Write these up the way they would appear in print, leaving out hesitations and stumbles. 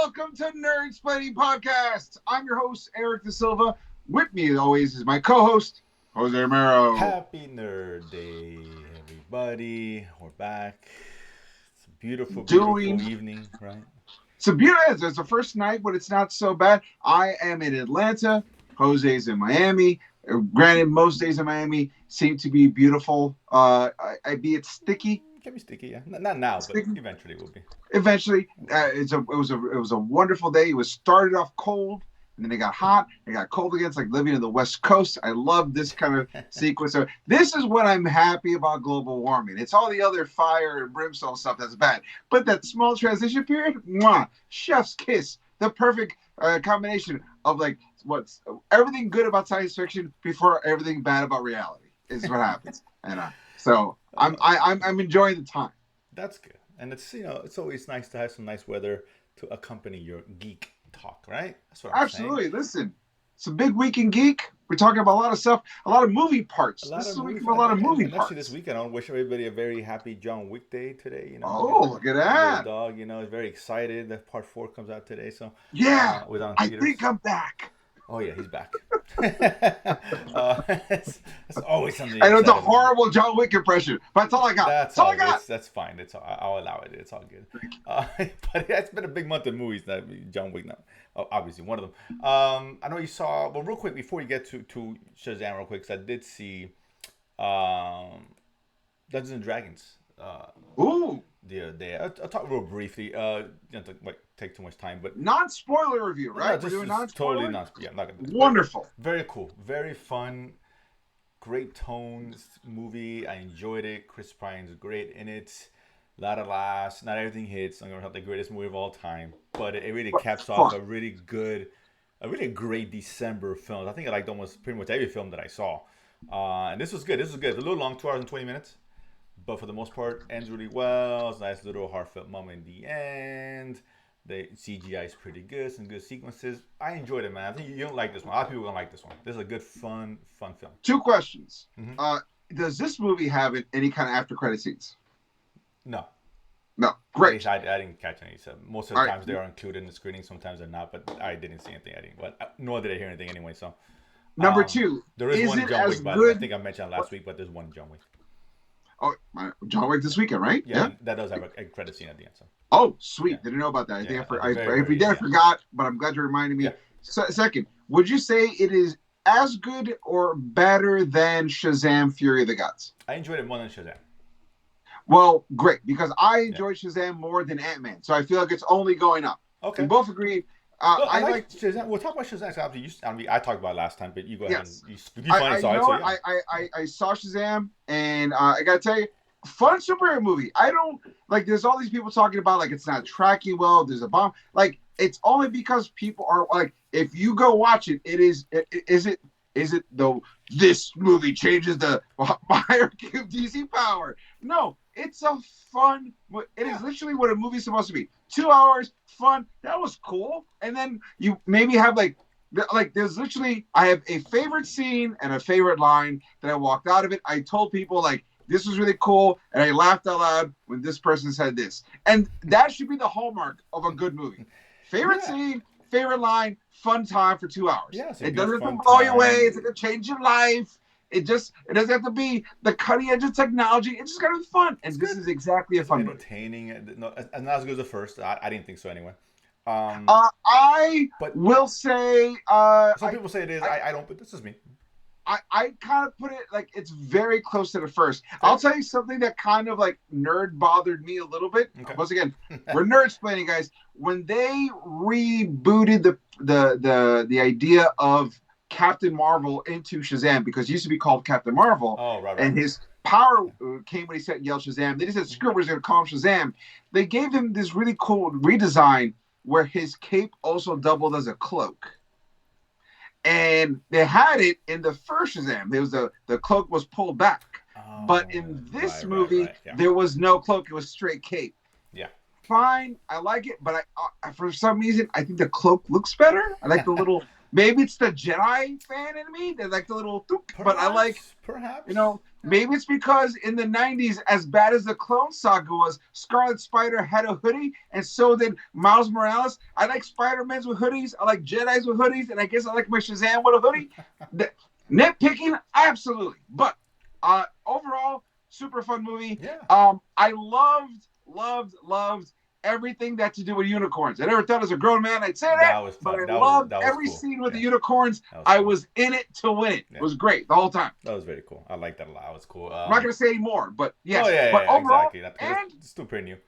welcome to Nerdsplaining Podcast. I'm your host, Eric Da Silva. With me, as always, is my co-host, Jose Romero. Happy Nerd Day, everybody. We're back. It's a beautiful evening, right? It's a beautiful. It's the first night, but it's not so bad. I am in Atlanta. Jose's in Miami. Granted, most days in Miami seem to be beautiful. It's sticky. It can be sticky, yeah. Not now, sticky. But eventually it will be. Eventually, it was a wonderful day. It was started off cold, and then it got hot. It got cold again. It's like living in the West Coast. I love this kind of sequence. So this is what I'm happy about global warming. It's all the other fire and brimstone stuff that's bad. But that small transition period, mwah, chef's kiss. The perfect combination of like what's everything good about science fiction before everything bad about reality is what happens. And so I'm enjoying the time. That's good. And it's always nice to have some nice weather to accompany your geek talk, right? That's what I'm saying. Listen, it's a big week in geek. We're talking about a lot of stuff, a lot of movie parts. This is a week of a lot of movie parts. Actually, this weekend, I want to wish everybody a very happy John Wick Day today. Oh, look at that! Dog, is very excited that Part 4 comes out today. So yeah, I think I'm back. Oh yeah, he's back. It's always something. I know it's a horrible John Wick impression, but that's all I got. That's all I got. That's fine. I'll allow it. It's all good. But it's been a big month of movies. That John Wick, now, obviously one of them. I know you saw. Well, real quick before you get to Shazam, real quick, because I did see Dungeons and Dragons. Ooh. The other day. I'll talk real briefly. Don't take too much time, but non-spoiler review, right? We're doing non-spoiler. Totally non-spoiler. Yeah, not gonna. Wonderful. Very cool. Very fun. Great tones movie. I enjoyed it. Chris Pine's great in it. A lot of laughs. Not everything hits. I'm gonna have the greatest movie of all time, but it really caps off a really great December film. I think I liked almost pretty much every film that I saw, and this was good. It's a little long, 2 hours and 20 minutes. But for the most part, ends really well. It's a nice little heartfelt moment in the end. The CGI is pretty good. Some good sequences. I enjoyed it, man. I think you don't like this one. A lot of people don't like this one. This is a good, fun film. 2 questions. Mm-hmm. Does this movie have any kind of after credit scenes? No. Great. I didn't catch any. So most of the times they are included in the screening. Sometimes they're not. But I didn't see anything. Nor did I hear anything anyway. So. Number 2. There is one John Wick, by the way. I think I mentioned last week, but there's one John Wick. Oh, John Wick this weekend, right? Yeah. That does have a credit scene at the end. So. Oh, sweet! Yeah. Didn't know about that. I forgot, but I'm glad you reminded me. Yeah. Second, would you say it is as good or better than Shazam: Fury of the Gods? I enjoyed it more than Shazam. Well, great, because I enjoyed Shazam more than Ant-Man, so I feel like it's only going up. Okay. We both agreed. I like Shazam. We'll talk about Shazam. I talked about it last time, but you go ahead. And you finally saw it. So yeah. I saw Shazam, and I gotta tell you, fun superhero movie. I don't like. There's all these people talking about like it's not tracking well. There's a bomb. Like it's only because people are like, if you go watch it, is it though? This movie changes the hierarchy of DC power. No, it's a fun. It is literally what a movie's supposed to be. 2 hours, fun. That was cool. And then you maybe have like there's literally, I have a favorite scene and a favorite line that I walked out of it. I told people like, this was really cool, and I laughed out loud when this person said this. And that should be the hallmark of a good movie. Favorite scene, favorite line, fun time for 2 hours. Yeah, it doesn't have to blow you away. It's like a change your life. It doesn't have to be the cutting edge of technology. It's just gotta be fun. And this is exactly a fun movie. Entertaining. No, not as good as the first. I didn't think so anyway. Will say some people say it is. I don't, but this is me. I kind of put it like it's very close to the first. Okay. I'll tell you something that kind of like nerd bothered me a little bit. Okay. Once again, we're Nerdsplaining, guys. When they rebooted the idea of Captain Marvel into Shazam, because it used to be called Captain Marvel. Oh, right. And his power came when he said yelled Shazam. They just said, screw it, we're just going to call him Shazam. They gave him this really cool redesign where his cape also doubled as a cloak. And they had it in the first Shazam. There was the cloak was pulled back. Oh, but in this movie, there was no cloak. It was straight cape. Yeah. Fine. I like it. But I for some reason, I think the cloak looks better. I like the little... Maybe it's the Jedi fan in me. They like the little... Perhaps, but I like... Perhaps. You know, Maybe it's because in the 90s, as bad as the Clone Saga was, Scarlet Spider had a hoodie, and so did Miles Morales. I like Spider-Mans with hoodies. I like Jedis with hoodies, and I guess I like my Shazam with a hoodie. Nitpicking, absolutely. But overall, super fun movie. Yeah. I loved everything that to do with unicorns. I never thought as a grown man I'd say that, but I loved every scene with the unicorns. I was in it to win it. It was great the whole time. That was very cool. I like that a lot. It was cool. I'm not going to say any more, but yes. Oh, yeah, but overall, exactly. It's still pretty new.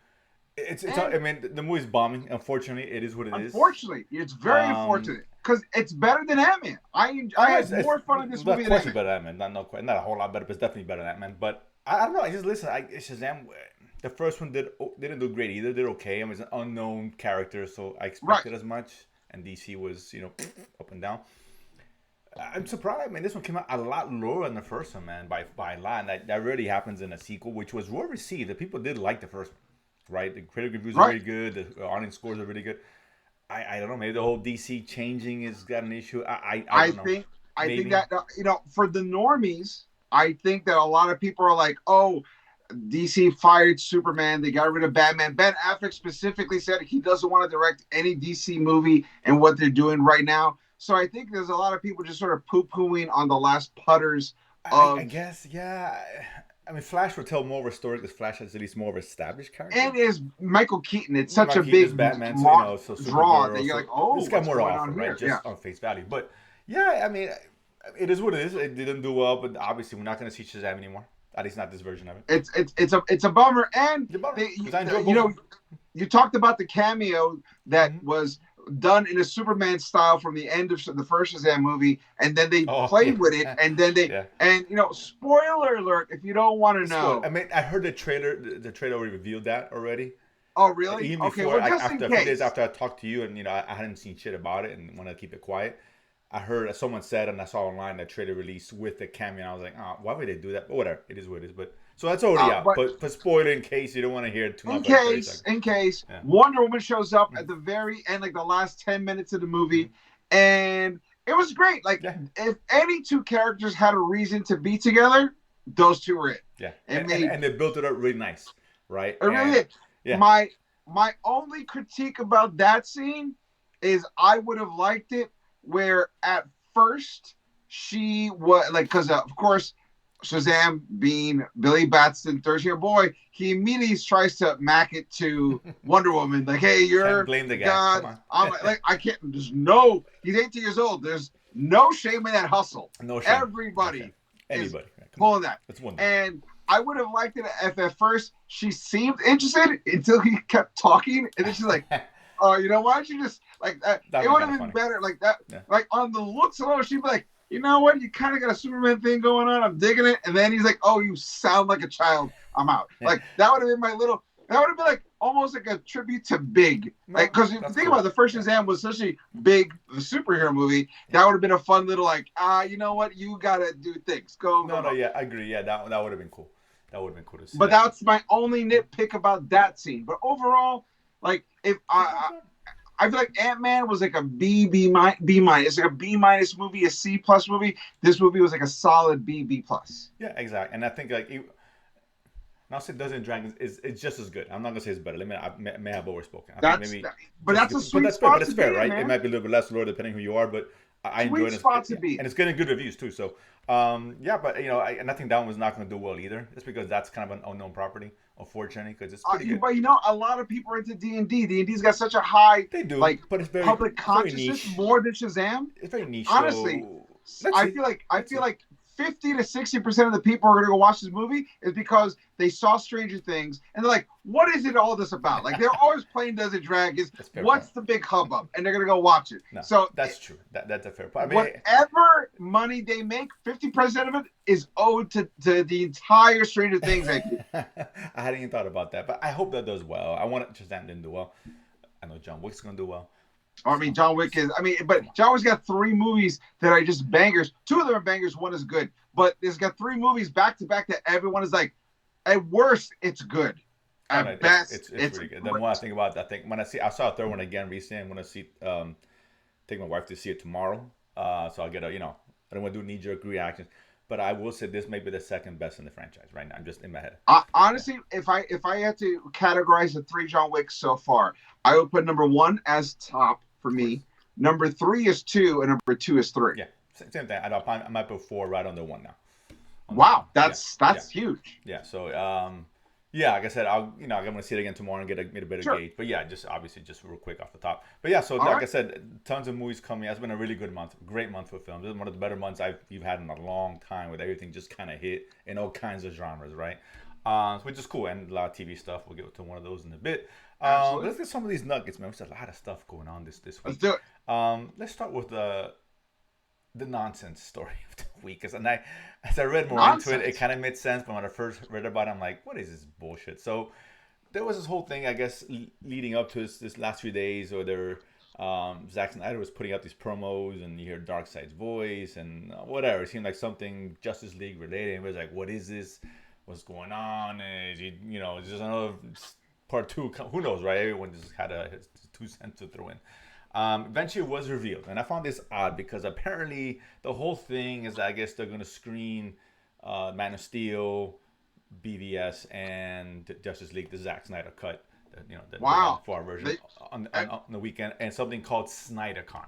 I mean, the movie's bombing. Unfortunately, it is what it is. Unfortunately, it's very unfortunate because it's better than Ant-Man. I had more fun in this movie than Ant-Man. Better than Ant-Man. Not a whole lot better, but it's definitely better than Ant-Man. But I don't know. I just listen. Shazam. The first one didn't do great either. Did okay. I mean, it's an unknown character, so I expected as much. And DC was, up and down. I'm surprised. I mean, this one came out a lot lower than the first one, man, by a lot. And that rarely happens in a sequel, which was well received. The people did like the first one, right? The critic reviews are very good. The audience scores are really good. I don't know. Maybe the whole DC changing has got an issue. I don't know. I think that for the normies, I think that a lot of people are like, oh, DC fired Superman. They got rid of Batman. Ben Affleck specifically said he doesn't want to direct any DC movie and what they're doing right now. So I think there's a lot of people just sort of poo-pooing on the last putters. I guess, yeah. I mean, Flash will tell more of a story because Flash has at least more of an established character. And is Michael Keaton. It's such a big Batman, so draw that you're like, oh, it's got more to offer, right? Just on face value. But yeah, I mean, it is what it is. It didn't do well, but obviously we're not going to see Shazam anymore. At least not this version of it. It's a bummer. And you talked about the cameo that was done in a Superman style from the end of the first Shazam movie, and then they played with it, and then and spoiler alert if you don't want to know. I mean, I heard the trailer revealed that already. Oh really? Even before, a few days after I talked to you, and I hadn't seen shit about it and wanted to keep it quiet. I heard someone said, and I saw online that trailer release with the cameo. And I was like, oh, why would they do that? But whatever, it is what it is. But so that's already out. But spoiler in case you don't want to hear it too much. In case Wonder Woman shows up at the very end, like the last 10 minutes of the movie, and it was great. Like if any two characters had a reason to be together, those two were it. Yeah, and they built it up really nice, right? It really did. Yeah. My only critique about that scene is I would have liked it where at first she was like, because of course Shazam being Billy Batson, 13-year boy, he immediately tries to mack it to Wonder Woman, like, hey, you're blame the guy. God. I'm like, I can't. He's 18 years old. There's no shame in that hustle. No shame. Anybody is pulling that. That's wonderful. And I would have liked it if at first she seemed interested until he kept talking, and then she's like, oh, why don't you just like that? It would have been better like that. Yeah. Like on the looks alone, she'd be like, you know what? You kind of got a Superman thing going on. I'm digging it. And then he's like, oh, you sound like a child. I'm out. Yeah. Like that would have been that would have been like almost like a tribute to Big. Like, because you think about it, the first Shazam was such a big superhero movie. That would have been a fun little like, you know what? You got to do things. Go. Yeah, I agree. Yeah, that would have been cool. That would have been cool to see. But that's my only nitpick about that scene. But overall, like if I feel like Ant-Man was like a B minus. It's like a B minus movie, a C plus movie. This movie was like a solid B plus. Yeah, exactly. And I think like now say Dungeons and Dragons is just as good. I'm not gonna say it's better. I may have overspoken. That's a sweet spot. But it's fair, right? It might be a little bit less lower depending who you are, but I enjoy it. And it's getting good reviews too. So but and I think that one was not going to do well either. Just because that's kind of an unknown property, unfortunately, because it's pretty good. But a lot of people are into D&D. D&D's got such a high but it's very public consciousness more than Shazam. It's very niche. Honestly, I feel like 50 to 60% of the people who are going to go watch this movie is because they saw Stranger Things and they're like, what is it all this about? Like they're always playing Dungeons and Dragons. What's the big hubbub? And they're going to go watch it. No, so that's true. That's a fair point. Whatever money they make, 50% of it is owed to the entire Stranger Things. I hadn't even thought about that, but I hope that does well. I want Shazam didn't do well. I know John Wick's going to do well. I mean, John Wick but John Wick's got 3 movies that are just bangers. 2 of them are bangers. 1 is good. But it's got 3 movies back to back that everyone is like, at worst, it's good. At best, it's really good. The more I think about it, I saw a third one again recently. I'm going to take my wife to see it tomorrow. So I'll get I don't want to do knee-jerk reactions. but I will say this may be the second best in the franchise right now. I'm just in my head. Honestly, if I had to categorize the 3 John Wicks so far, I would put number 1 as top for me. Number 3 is 2, and number 2 is 3. Yeah, same thing. I might put 4 right on the 1 now. Wow, that's huge. Yeah. So yeah, like I said, I'm gonna see it again tomorrow and get a better gauge. But yeah, just obviously just real quick off the top. But yeah, so like I said, tons of movies coming. It's been a really good month, great month for films. This is one of the better months you've had in a long time, with everything just kind of hit in all kinds of genres, right? Which is cool, and a lot of TV stuff. We'll get to one of those in a bit. Let's get some of these nuggets, man. There's a lot of stuff going on this week. Let's do it. Let's start with the nonsense story of the week. As I read more into it, it kind of made sense. But when I first read about it, I'm like, what is this bullshit? So there was this whole thing, I guess, leading up to this last few days, where Zack Snyder was putting out these promos, and you hear Darkseid's voice and whatever. It seemed like something Justice League related. And it was like, what is this? What's going on? Is just another part 2? Who knows, right? Everyone just had his 2 cents to throw in. Eventually it was revealed, and I found this odd because apparently the whole thing is that I guess they're going to screen Man of Steel, BVS, and Justice League, the Zack Snyder cut, the 4 version on the weekend, and something called Snydercon.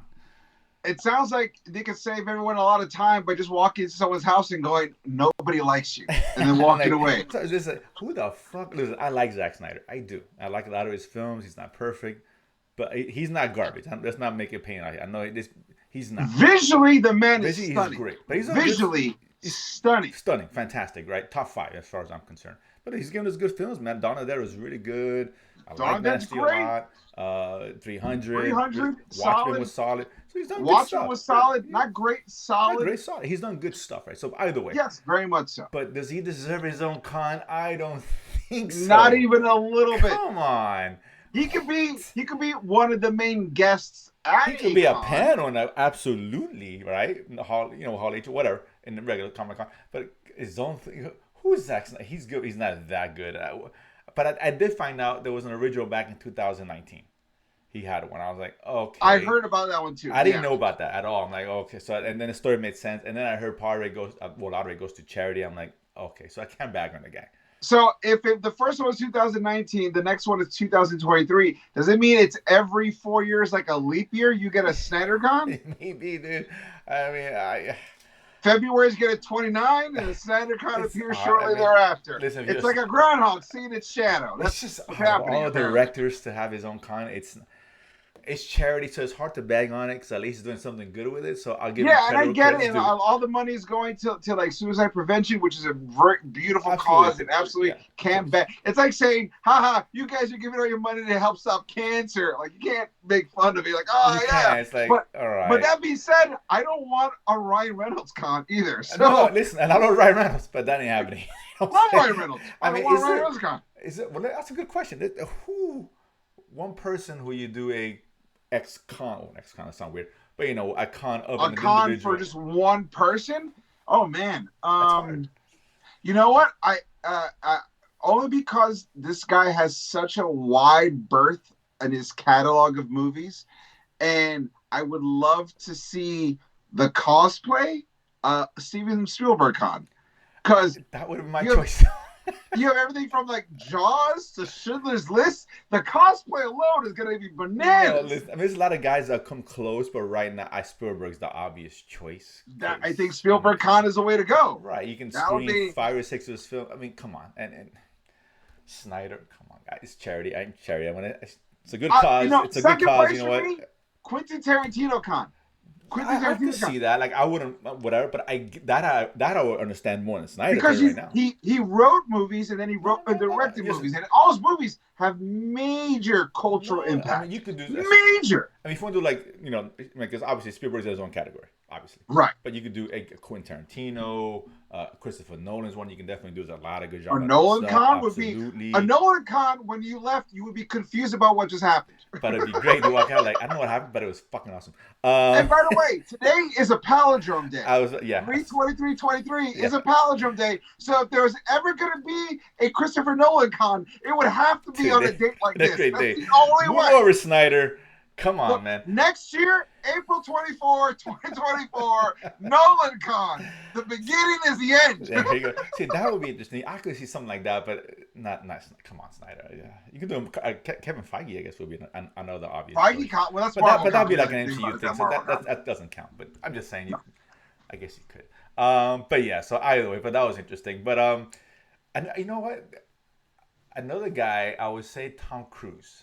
It sounds like they could save everyone a lot of time by just walking into someone's house and going, "Nobody likes you," and then walking away. So it's just like, who the fuck? Listen, I like Zack Snyder. I do. I like a lot of his films. He's not perfect, but he's not garbage. Let's not make it pain. I know he's not. Visually, the man is stunning. He's great. But visually stunning. Stunning. Fantastic, right? Top 5 as far as I'm concerned. But he's giving us good films, man. Dawn of the Dead was really good. I like Man of Steel a lot. 300. Watchmen was solid. So he's done good stuff. Watchmen was solid. Not great, solid. Not great, solid. He's done good stuff, right? So either way. Yes, very much so. But does he deserve his own con? I don't think so. Not even a little bit. Come on. He could be one of the main guests at He could be a panel, absolutely, right? Hall H, whatever, in the regular Comic-Con. But his own thing. Who is Zack Snyder? He's good. He's not that good. But I did find out there was an original back in 2019. He had one. I was like, okay. I heard about that one too. I didn't know about that at all. I'm like, okay. So and then the story made sense. And then I heard part of it goes, a lot of it goes to charity. I'm like, okay. So I can't bag on the guy. So if the first one was 2019, the next one is 2023. Does it mean it's every 4 years, like a leap year? You get a Snydercon? Maybe, dude. I mean, February's get a 29, and the Snydercon appears shortly thereafter. Listen, it's like a groundhog seeing its shadow. That's just what's happening. All directors to have his own con. It's charity, so it's hard to bag on it because at least he's doing something good with it. So I'll give him credit. Yeah, and I get it. And all the money is going to like suicide prevention, which is a very beautiful cause, and absolutely can't bet. It's like saying, haha, you guys are giving all your money to help stop cancer. Like, you can't make fun of it. Like, oh, yeah. It's like, but, all right. But that being said, I don't want a Ryan Reynolds con either. So. No, listen, and I love Ryan Reynolds, but that ain't happening. Love Ryan Reynolds. I mean, want a Ryan Reynolds con. Well, that's a good question. One person who you do a ex-con sounds weird, but a con of an con individual. For just one person. Oh man, you know what? I only because this guy has such a wide berth in his catalog of movies, and I would love to see the cosplay Steven Spielberg con, because that would have been my choice. You have everything from like Jaws to Schindler's List. The cosplay alone is going to be bananas. Listen, there's a lot of guys that come close, but right now, Spielberg's the obvious choice. I think Spielberg con is the way to go. Right, you can screen 5 or 6 of his film. I mean, come on, and Snyder, come on, guys, it's charity. It's a good cause. It's a good cause. You know what? Me, Quentin Tarantino con. I can see that. Like, I wouldn't, whatever, but that I would understand more than Snyder because right now. He wrote movies and then he wrote and directed movies, and all his movies have major cultural impact. I mean, you could do this. Major. I mean, if you want to do because obviously Spielberg's in his own category, obviously. Right. But you could do a Quentin Tarantino, Christopher Nolan's one. You can definitely do. There's a lot of good A genres. Nolan con would be a Nolan con. When you left, you would be confused about what just happened. But it'd be great to walk out like, I don't know what happened, but it was fucking awesome. And by the way, today is a palindrome day. 3/23/23 is a palindrome day. So if there was ever going to be a Christopher Nolan con, it would have to be on a date like this. That's the only way. Move over, Snyder. Come on, Look, man. next year, April 24, 2024, Nolan Con. The beginning is the end. There you go. See, that would be interesting. I could see something like that, but not. Come on, Snyder. Yeah, you could do Kevin Feige. I guess would be another obvious Feige choice. Con. Well, that's But Marvel that'd Con. be We like gotta an think MCU about thing, that so Marvel Con. that doesn't count. But I'm just saying, No. I guess you could. But yeah. So either way, but that was interesting. But and you know what? Another guy, I would say Tom Cruise.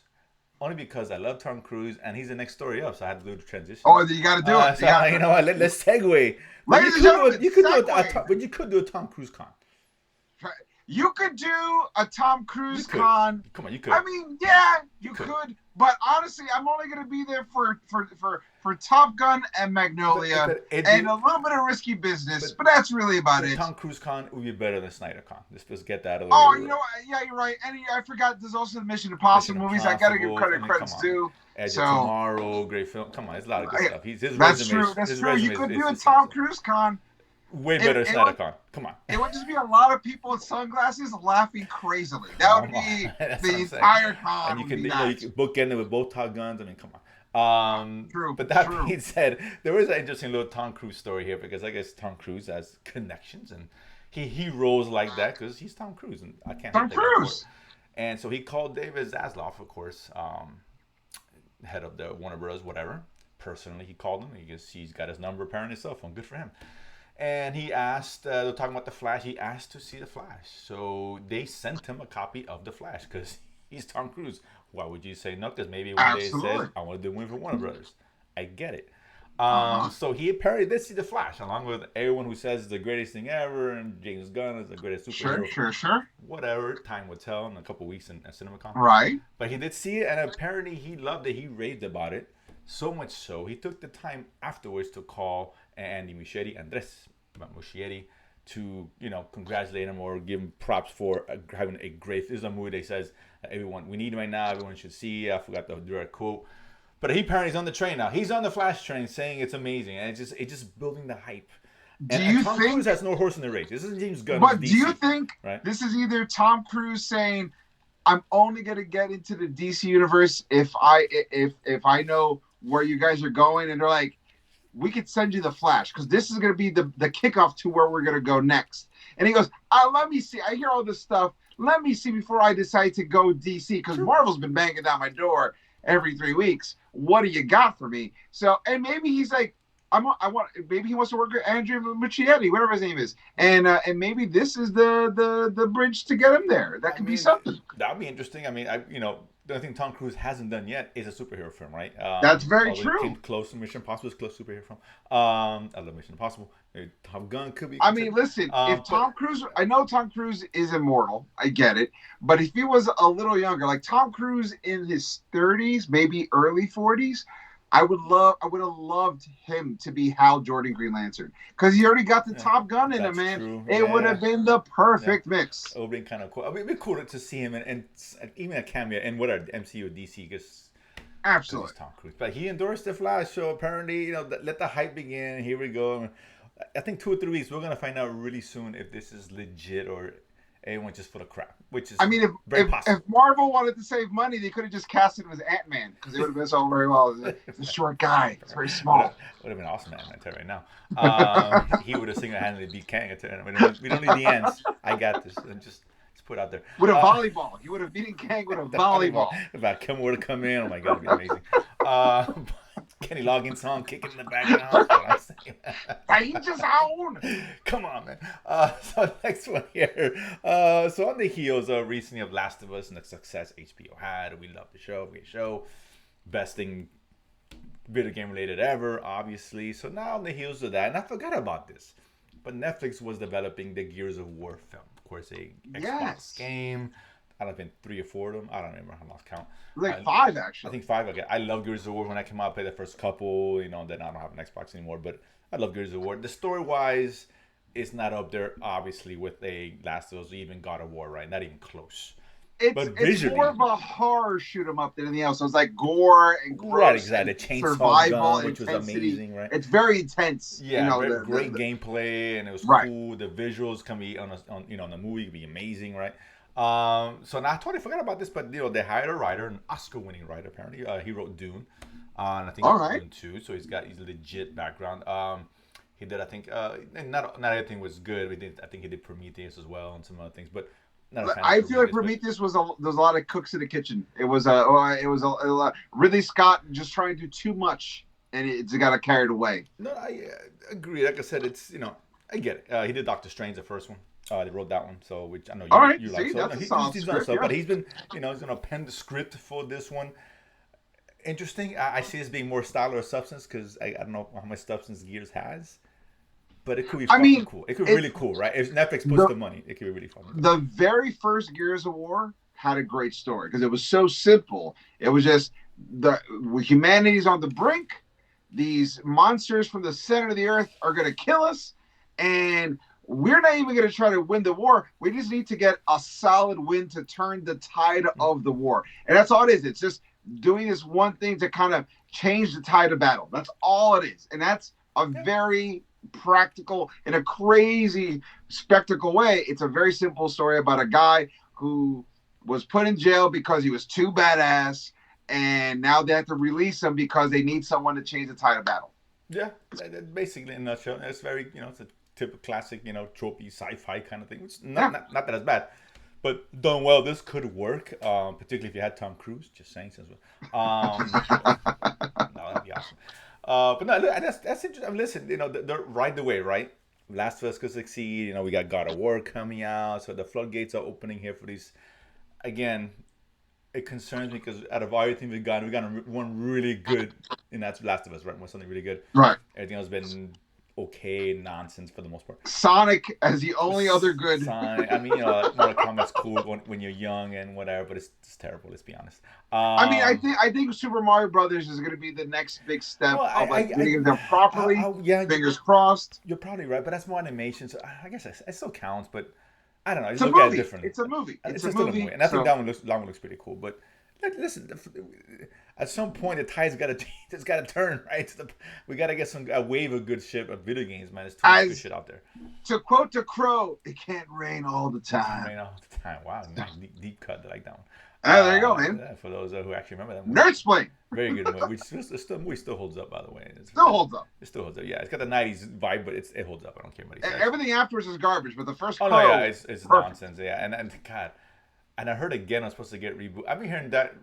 Only because I love Tom Cruise and he's the next story up, so I had to do the transition. Oh, you got to do it. So you know what? Let's segue. But Ladies and gentlemen, you could do a Tom Cruise con. You could do a Tom Cruise con. Come on, you could. I mean, yeah, you could. But honestly, I'm only going to be there for Top Gun and Magnolia and a little bit of Risky Business. But that's really about it. Tom Cruise con would be better than Snydercon. Let's get that out of the way. Oh, you know what? Yeah, you're right. And I forgot there's also the Mission Impossible movies. I got to give credits too. Edge of Tomorrow, great film. Come on, it's a lot of good stuff. That's true. That's true. You could do a Tom Cruise con. Way better than Snydercon. Come on. It would just be a lot of people with sunglasses laughing crazily. That would be the entire con. And you can bookend it with both Top Guns. I mean, come on. True. But that being said, there is an interesting little Tom Cruise story here because I guess Tom Cruise has connections and he rolls like that because he's Tom Cruise and I can't. Tom Cruise. And so he called David Zaslav, of course, head of the Warner Bros. Whatever. Personally, he called him because he's got his number apparently his cell phone. Good for him. And he asked, they're talking about The Flash, he asked to see The Flash. So they sent him a copy of The Flash because he's Tom Cruise. Why would you say no? Because maybe one day he says, I want to do a movie for Warner Brothers. I get it. So he apparently did see The Flash, along with everyone who says it's the greatest thing ever, and James Gunn is the greatest superhero. Sure. Whatever, time will tell in a couple weeks in CinemaCon. Right. But he did see it, and apparently he loved it. He raved about it. So much so, he took the time afterwards to call Andy Andres Muschietti, to congratulate him or give him props for having a great. This is a movie that says everyone we need right now. Everyone should see. I forgot the direct quote, but he apparently is on the train now. He's on the Flash train, saying it's amazing, and it's just building the hype. And Tom Cruise has no horse in the race. This isn't James Gunn. But do you think this is either Tom Cruise saying, "I'm only going to get into the DC universe if I know where you guys are going," and they're like, we could send you The Flash because this is going to be the kickoff to where we're going to go next. And he goes, let me see. I hear all this stuff. Let me see before I decide to go DC because Marvel's been banging down my door every 3 weeks. What do you got for me? So, and maybe he's like, maybe he wants to work with Andrew Muschietti, whatever his name is. And maybe this is the bridge to get him there. That could be something. That would be interesting. I mean, the only thing Tom Cruise hasn't done yet is a superhero film, right? That's very true. Came close to Mission Impossible. Is close superhero film. I love Mission Impossible. Top Gun could be. I mean, listen. If Tom Cruise, I know Tom Cruise is immortal. I get it. But if he was a little younger, like Tom Cruise in his 30s, maybe early 40s, I would have loved him to be Hal Jordan Green Lantern because he already got the Top Gun in him, man. True. It would have been the perfect mix. It would have been kind of cool. It would be cool to see him and even a cameo in whatever MCU or DC because absolutely Tom Cruise. But he endorsed the Flash, so apparently let the hype begin. Here we go. I think 2 or 3 weeks we're gonna find out really soon if this is legit or anyone just full of crap, which is if Marvel wanted to save money, they could have just cast him as Ant-Man because it would have been so very well. It's a short guy. It's very small. Would have been awesome, man. I tell you right now. He would have single-handedly beat Kang. We don't need the ends. I got this. And just put it out there. With a volleyball. He would have beaten Kang with a volleyball. If Kim were to come in, oh my God, it'd be amazing. Kenny Loggins song kicking in the background. Danger zone. Come on, man. So next one here. So on the heels of recently of Last of Us and the success HBO had, we love the show. Great show. Best thing video game related ever, obviously. So now on the heels of that, and I forgot about this, but Netflix was developing the Gears of War film. Of course, a Xbox game. I don't know, been 3 or 4 of them. I don't remember. I lost count. Like 5, actually. I think 5. Okay. I love Gears of War. When I came out, I played the first couple. Then I don't have an Xbox anymore. But I love Gears of War. The story-wise, it's not up there, obviously, with a Last of Us or even God of War, right? Not even close. It's more of a horror shoot 'em up than anything else. So it's like gore and gross, right, exactly. Chainsaw survival, gun, which was amazing, right? It's very intense. Yeah, great gameplay, and it was cool. The visuals can be on the movie can be amazing, right? So now I totally forgot about this, but they hired a writer, an Oscar-winning writer apparently. He wrote Dune. And I think All he's right. doing two, so he's legit background. He did, I think, not everything was good. I think he did Prometheus as well and some other things, but not a fan of I feel like Prometheus. But Prometheus there's a lot of cooks in the kitchen. It was a Ridley Scott just trying to do too much, and it got carried away. no, I agree. Like I said, it's I get it. He did Doctor Strange, the first one. They wrote that one, so which I know All right, you like. see, So that's no, a solid he's done script. stuff, Yeah. but he's been he's gonna pen the script for this one. Interesting. I see this being more style or substance because I don't know how much substance Gears has, but it could be I fucking mean, cool. It could be really cool, right? If Netflix puts the the money, it could be really fun. the very first Gears of War had a great story because it was so simple. It was just the humanity's on the brink. These monsters from the center of the earth are going to kill us, and we're not even going to try to win the war. We just need to get a solid win to turn the tide of the war, and that's all it is. It's just doing this one thing to kind of change the tide of battle. That's all it is, and that's a very practical, in a crazy spectacle way. It's a very simple story about a guy who was put in jail because he was too badass, and now they have to release him because they need someone to change the tide of battle. Yeah, basically in a nutshell, it's very it's a typical classic tropey sci-fi kind of thing. Which not that it's bad, but done well. This could work, particularly if you had Tom Cruise. Just saying, since no, that'd be awesome. But no, that's interesting. Listen, they're right the way, right? Last of Us could succeed. We got God of War coming out, so the floodgates are opening here for these. Again, it concerns me because out of everything we got one really good, and that's Last of Us, right? Something really good. Right. Everything else has been okay nonsense for the most part. Sonic as the only other good. Sonic, I mean, Mortal Kombat's cool when you're young and whatever, but it's terrible. Let's be honest. I mean, I think Super Mario Brothers is going to be the next big step of getting them properly. Fingers crossed. You're probably right, but that's more animation, so I guess it still counts. But I don't know. It's a movie. It's a movie. It's a movie, and I think that one looks pretty cool. But listen, at some point the tide's got to it's got to turn, right? We got to get a wave of good shit of video games, man. There's too much good shit out there. To quote the Crow, it can't rain all the time. Rain all the time. Wow, nice deep cut. I like that one. There you go, man. For those who actually remember that movie. Nerdsplaining. Very good movie. The movie still holds up, by the way. It still holds up. Yeah, it's got the '90s vibe, but it holds up. I don't care what he says. Everything afterwards is garbage, but the first. Oh no, yeah, it's nonsense. Yeah, and God, and I heard again I'm supposed to get reboot. I've been hearing that.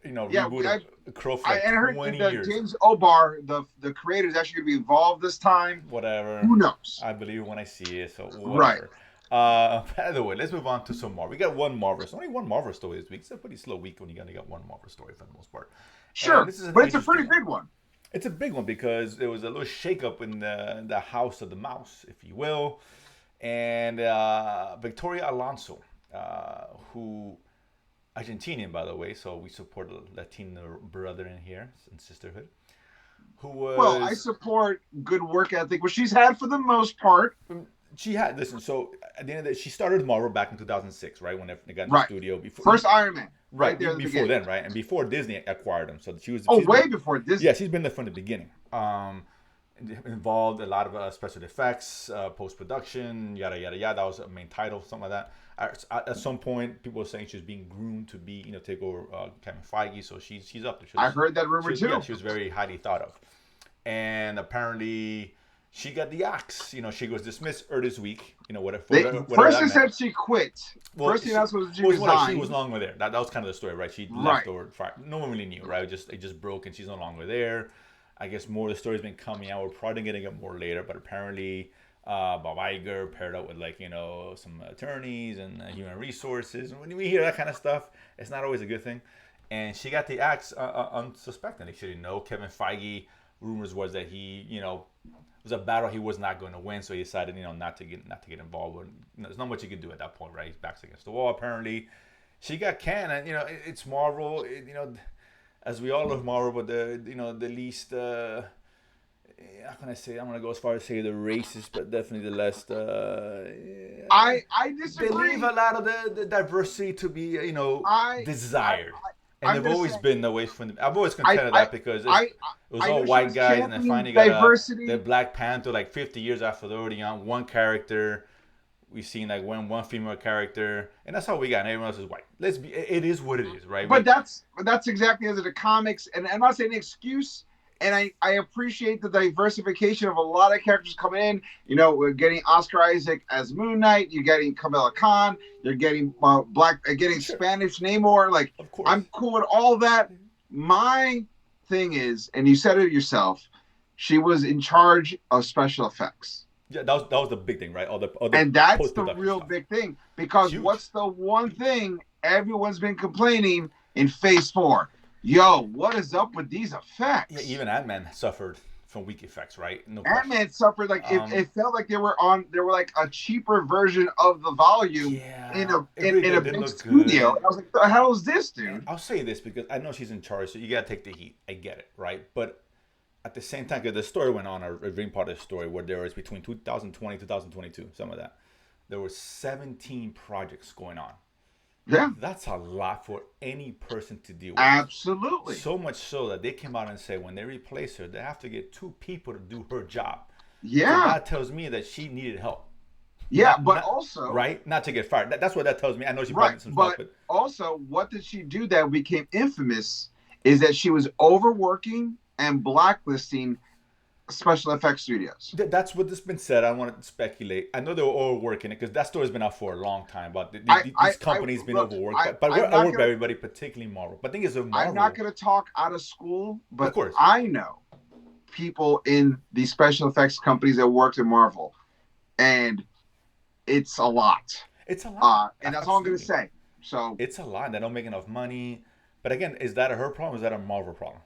Reboot of Crow for 20 years. James O'Barr, the creator, is actually going to be involved this time. Whatever. Who knows? I believe it when I see it. So whatever. Right. By the way, let's move on to some Marvel. We got one Marvel. Only one Marvel story this week. It's a pretty slow week when you only got one Marvel story for the most part. Sure, but it's a pretty big one. It's a big one because there was a little shakeup in the House of the Mouse, if you will, and Victoria Alonso, who. Argentinian, by the way, so we support a Latino brother in here and sisterhood. Well, I support good work ethic, which she's had for the most part. She had so at the end of the day, she started Marvel back in 2006, right? When they got in the studio before first Iron Man, right there before then, right? And before Disney acquired them, so she was way before Disney. Yeah, she's been there from the beginning. Involved a lot of special effects, post production, yada yada yada. That was a main title, something like that. At some point, people were saying she was being groomed to be, take over Kevin Feige. So she's up there. I heard that rumor too. Yeah, she was very highly thought of, and apparently she got the axe. She was dismissed this week. Whatever. First they said she quit. Well, first the announcement was she resigned. She was no longer there. That was kind of the story, right? She left or no one really knew, right? It just broke and she's no longer there. I guess more of the story's been coming out. We're probably going to get more later, but apparently Bob Iger paired up with some attorneys and human resources. And when we hear that kind of stuff, it's not always a good thing. And she got the axe unsuspected. Actually, Kevin Feige, rumors was that he, it was a battle he was not going to win, so he decided, not to get involved. But there's not much you can do at that point, right? His back's against the wall. Apparently, she got canned, and it's Marvel. As we all love Marvel, but the least, how can I say? I'm gonna go as far as say the racist, but definitely the less. I disagree. Believe a lot of the diversity to be desired, and they've always been the way from. I've always contended that because it was all white guys, and then finally got the Black Panther 50 years after they're already on one character. We've seen like one female character, and that's how we got. And everyone else is white. Let's be. It is what it is, right? But that's exactly as in the comics, and I'm not saying an excuse. And I appreciate the diversification of a lot of characters coming in. You know, we're getting Oscar Isaac as Moon Knight. You're getting Kamala Khan. You're getting getting sure. Spanish Namor. Like, of course. I'm cool with all that. My thing is, and you said it yourself, she was in charge of special effects. Yeah, that was the big thing, right? And that's the real big thing, because huge. What's the one thing everyone's been complaining in Phase 4? Yo, what is up with these effects? Yeah, even Ant-Man suffered from weak effects, right? No Ant-Man suffered like it felt like they were like a cheaper version of the volume in a big studio. And I was like, the hell is this, dude? I'll say this because I know she's in charge, so you gotta take the heat. I get it, right? But at the same time, because the story went on, a dream part of the story where there was between 2020 2022, some of that, there were 17 projects going on. Yeah, that's a lot for any person to deal with. Absolutely. So much so that they came out and said when they replace her, they have to get 2 people to do her job. Yeah, so that tells me that she needed help. Yeah, but also right, not to get fired. That's what that tells me. I know she brought some stuff, but also, what did she do that became infamous? Is that she was overworking and blacklisting special effects studios. That's what has been said. I don't want to speculate. I know they were overworking it because that story's been out for a long time. But these companies been overworked. But we're overworked by everybody, particularly Marvel. But I think it's Marvel. I'm not going to talk out of school, but of course. I know people in these special effects companies that worked in Marvel, and it's a lot. It's a lot. And that's all I'm going to say. So it's a lot. They don't make enough money. But again, is that her problem? Or is that a Marvel problem?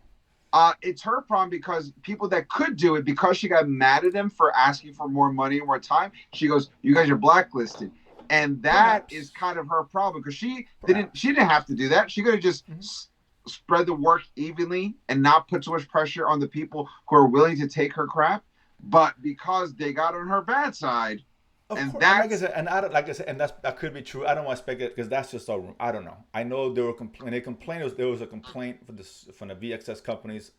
It's her problem because people that could do it, because she got mad at them for asking for more money and more time, she goes, "You guys are blacklisted," and that is kind of her problem because she didn't have to do that. She could have just spread the work evenly and not put so much pressure on the people who are willing to take her crap. But because they got on her bad side. And that's that could be true. I don't want to speculate because that's just a room. I don't know. I know there was a complaint from the VXS companies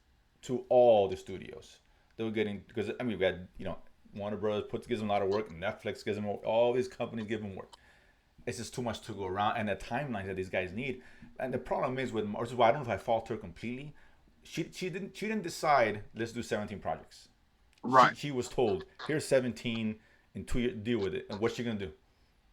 to all the studios. They were getting because we had Warner Brothers gives them a lot of work, and Netflix gives them all these companies give them work. It's just too much to go around, and the timelines that these guys need. And the problem is with, which is why I don't know if I fault her completely. She didn't decide let's do 17 projects. Right. She was told here's 17. And 2 years, deal with it. And what's she gonna do?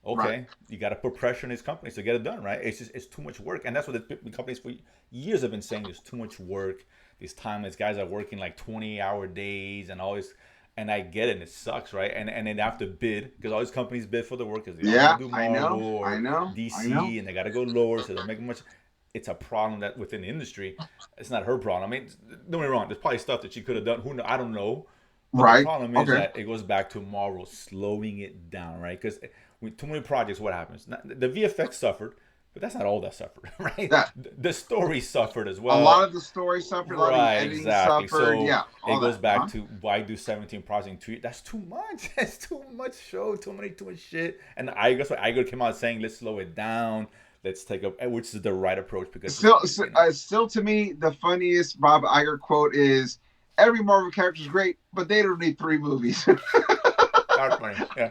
Okay, you got to put pressure on these companies to get it done, right? It's too much work, and that's what the companies for years have been saying. There's too much work. These timeless guys are working like 20-hour days and all this. And I get it, and it sucks, right? And they have to bid because all these companies bid for the work because they all do Marvel or DC, and they got to go lower, so they don't make much. It's a problem that within the industry, it's not her problem. I mean, don't get me wrong. There's probably stuff that she could have done. Who knows? I don't know. But the problem is that it goes back to Marvel slowing it down, right? Because with too many projects, what happens? The VFX suffered, but that's not all that suffered, right? The story suffered as well. A lot of the story suffered, a lot of the editing suffered. So it goes back to why do 17 projects in 2 years? That's too much. That's too much show, too much shit. And Iger came out saying, let's slow it down. Let's take up, which is the right approach because still to me, the funniest Bob Iger quote is, every Marvel character is great, but they don't need 3 movies. Yeah.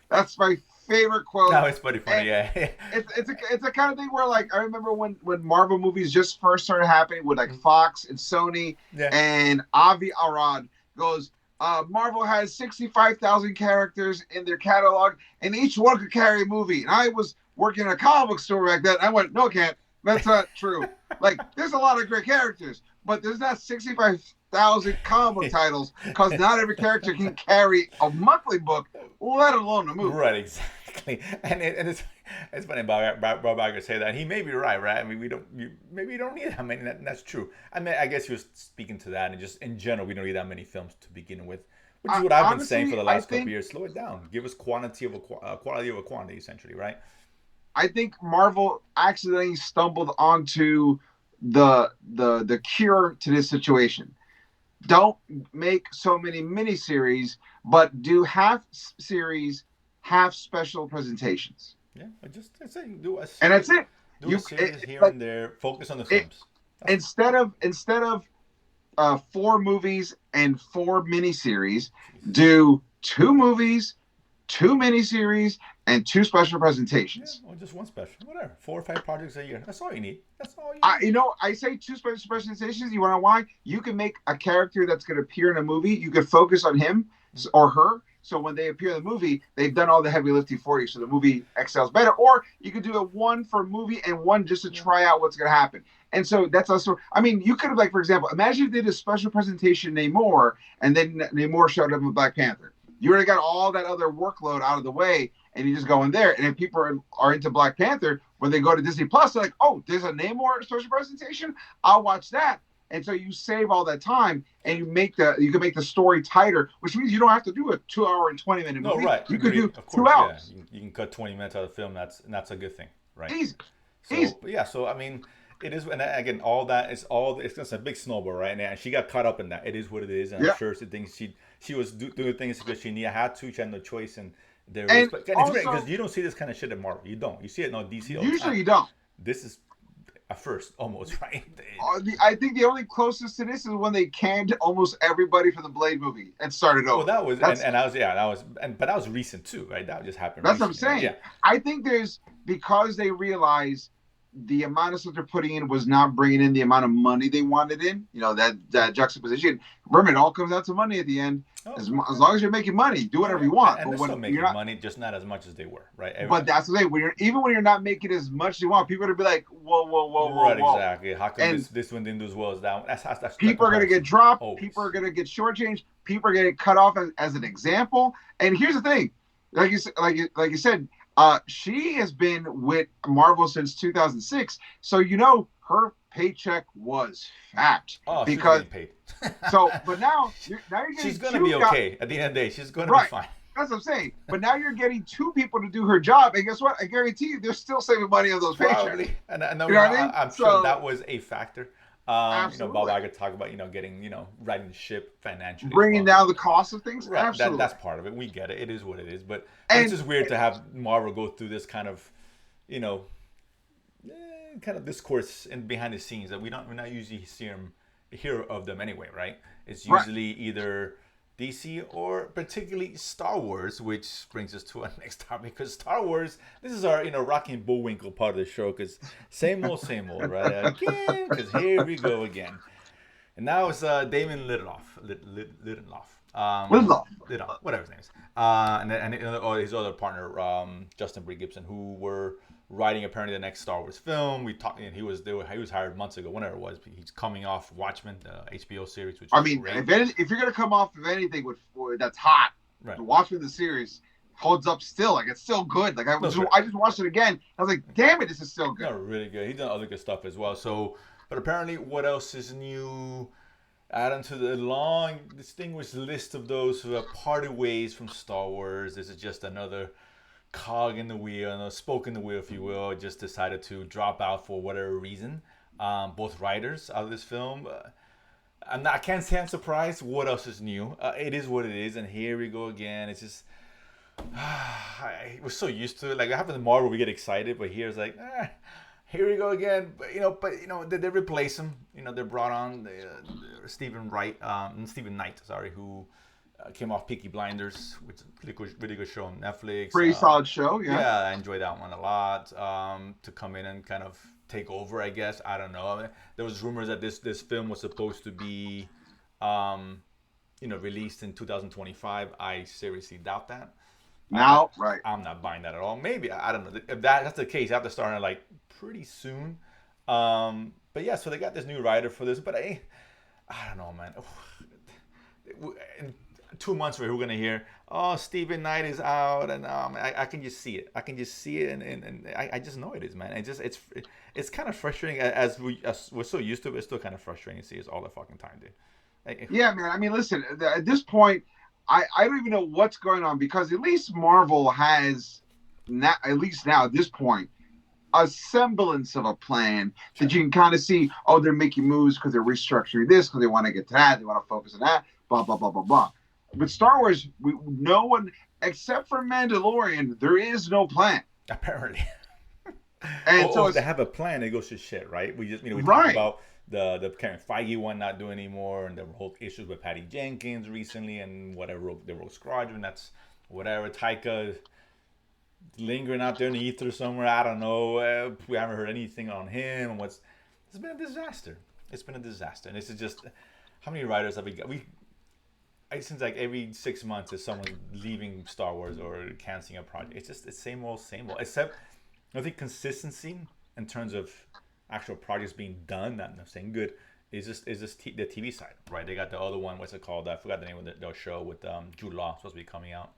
That's my favorite quote. No, it's pretty funny, yeah. It's a kind of thing where, like, I remember when Marvel movies just first started happening with, like, Fox and Sony, and Avi Arad goes, Marvel has 65,000 characters in their catalog, and each one could carry a movie. And I was working in a comic book store back then. I went, no, can't. That's not true. Like, there's a lot of great characters, but there's not 65,000 comic book titles because not every character can carry a monthly book, let alone a movie. Right, exactly. And it's funny Bob Iger say that. He may be right? I mean, we don't need that many. That's true. I mean, I guess he was speaking to that, and just in general, we don't need that many films to begin with. Which is what I've been saying for the last couple of years. Slow it down. Give us quality of a quantity, essentially, right? I think Marvel accidentally stumbled onto the cure to this situation. Don't make so many miniseries, but do half series, half special presentations. Yeah, I say do a series, and that's it. Do a series here and there. Focus on the films. Instead of 4 movies and 4 miniseries, do 2 movies, 2 miniseries, and 2 special Yeah, presentations. or just one special, whatever. 4 or 5 projects a year. That's all you need. That's all you need. I say 2 special presentations. You want to know why? You can make a character that's going to appear in a movie. You can focus on him or her. So when they appear in the movie, they've done all the heavy lifting for you. So the movie excels better. Or you could do a one for a movie and one just to try out what's going to happen. And so that's also, I mean, you could have, like, for example, imagine if they did a special presentation Namor and then Namor showed up with Black Panther. You already got all that other workload out of the way, and you just go in there. And if people are into Black Panther, when they go to Disney Plus, they're like, oh, there's a Namor special presentation? I'll watch that. And so you save all that time, and you can make the story tighter, which means you don't have to do a 2 hour and 20 minute movie. No, right. You could do of course, 2 hours. Yeah. You can cut 20 minutes out of the film. That's a good thing, right? Easy. So Easy. yeah, so I mean, it is, and again, all that is all. It's just a big snowball, right? And she got caught up in that. It is what it is, and I'm sure she thinks she was doing things because she had to. She had no choice, and there is. But it's great because you don't see this kind of shit at Marvel. You don't. You see it in DC. Usually, you don't. This is a first, almost, right? I think the only closest to this is when they canned almost everybody from the Blade movie and started over. Well, that was, but that was recent too, right? That just happened. That's recently, what I'm saying. Yeah. I think because they realized the amount of stuff they're putting in was not bringing in the amount of money they wanted in. You know, that juxtaposition. Remember, it all comes down to money at the end. As long as you're making money, do whatever you want. And they're still making money, just not as much as they were, right? But that's the thing. Even when you're not making as much as you want, people are going to be like, whoa. Right, exactly. How come this one didn't do as well as that one? That's people are going to get dropped. Always. People are going to get shortchanged. People are going to get cut off as an example. And here's the thing. Like you said, she has been with Marvel since 2006. So, her paycheck was fat. Oh, because she's getting paid. But now you're getting she's going to be okay. At the end of the day, she's going to be fine. That's what I'm saying. But now you're getting 2 people to do her job. And guess what? I guarantee you they're still saving money on those paychecks. And you know what I mean? I'm sure that was a factor. Absolutely. Bob, I could talk about, getting, riding the ship financially. Bringing down the cost of things. Right. Absolutely. That's part of it. We get it. It is what it is. But it's just weird to have Marvel go through this kind of, kind of discourse and behind the scenes that we're not usually hear of them anyway, right? It's usually either DC or particularly Star Wars, which brings us to our next topic. Because Star Wars, this is our Rocky and Bullwinkle part of the show. Because same old, right? Again, because here we go again. And now it's Damon Lindelof, whatever his name is, and his other partner, Justin Brie Gibson, who were writing apparently the next Star Wars film. We talked, and he was hired months ago, whenever it was. He's coming off Watchmen, the HBO series, which is great. If you're gonna come off of anything that's hot, right. Watchmen the series holds up still. Like, it's still good. Like, I just watched it again. I was like, damn it, this is still good. No, really good. He's done other good stuff as well. So, but apparently, what else is new? Add to the long, distinguished list of those who have parted ways from Star Wars. This is just another cog in the wheel, another spoke in the wheel, if you will. Just decided to drop out for whatever reason. Both writers out of this film. I can't say I'm surprised. What else is new? It is what it is, and here we go again. It's just we're so used to it. Like, after the Marvel, we get excited, but here it's like, here we go again. But they replace him. They brought on Stephen Knight, who came off Peaky Blinders, which is a really good show on Netflix. Pretty solid show, yeah. Yeah, I enjoyed that one a lot. To come in and kind of take over, I guess. I don't know. I mean, there was rumors that this film was supposed to be, released in 2025. I seriously doubt that. Right. I'm not buying that at all. Maybe, I don't know. If that's the case, you have to start like pretty soon. But yeah, so they got this new writer for this. But I don't know, man. In 2 months, we're going to hear, Stephen Knight is out, and I can just see it. And I just know it is, man. It's kind of frustrating as we're so used to it. It's still kind of frustrating to see it all the fucking time, dude. Yeah, man. I mean, listen. At this point, I don't even know what's going on, because at least Marvel has, at this point, a semblance of a plan that you can kind of see. Oh, they're making moves because they're restructuring this, because they want to get to that, they want to focus on that, blah blah blah blah blah. With Star Wars, no one except for Mandalorian, there is no plan. Apparently. And so if they have a plan, it goes to shit, right? We just we right. talked about the Kevin Feige one not doing anymore, and the whole issues with Patty Jenkins recently, and whatever they wrote Squadron. That's whatever. Taika lingering out there in the ether somewhere. I don't know. We haven't heard anything on him. It's been a disaster. It's been a disaster. And this is just how many writers have we got? It seems like every 6 months is someone leaving Star Wars or canceling a project. It's just the same old, same old. Except I think consistency in terms of actual projects being done. Not saying good. Is just the TV side, right? They got the other one. What's it called? I forgot the name of the show with Jude Law supposed to be coming out.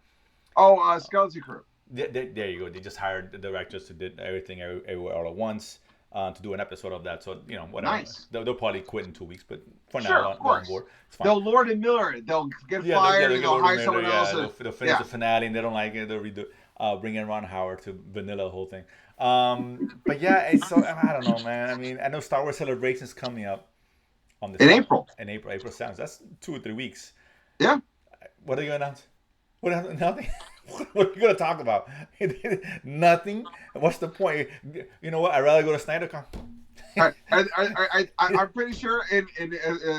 Oh, Skeleton Crew. There you go. They just hired the directors who did everything everywhere all at once to do an episode of that. So whatever. Nice. They'll probably quit in 2 weeks, but for Sure, now, of course. On board. It's fine. They'll Lord and Miller it. They'll get fired and they'll hire someone else. They'll finish the finale and they don't like it. They'll redo. Bring in Ron Howard to vanilla the whole thing. But yeah, it's so I don't know, man. I mean, I know Star Wars Celebration's coming up on the April. April sounds. That's 2 or 3 weeks. Yeah. What are you gonna announce? Nothing. What are you gonna talk about? Nothing. What's the point? You know what? I'd rather go to Snydercon. I'm pretty sure in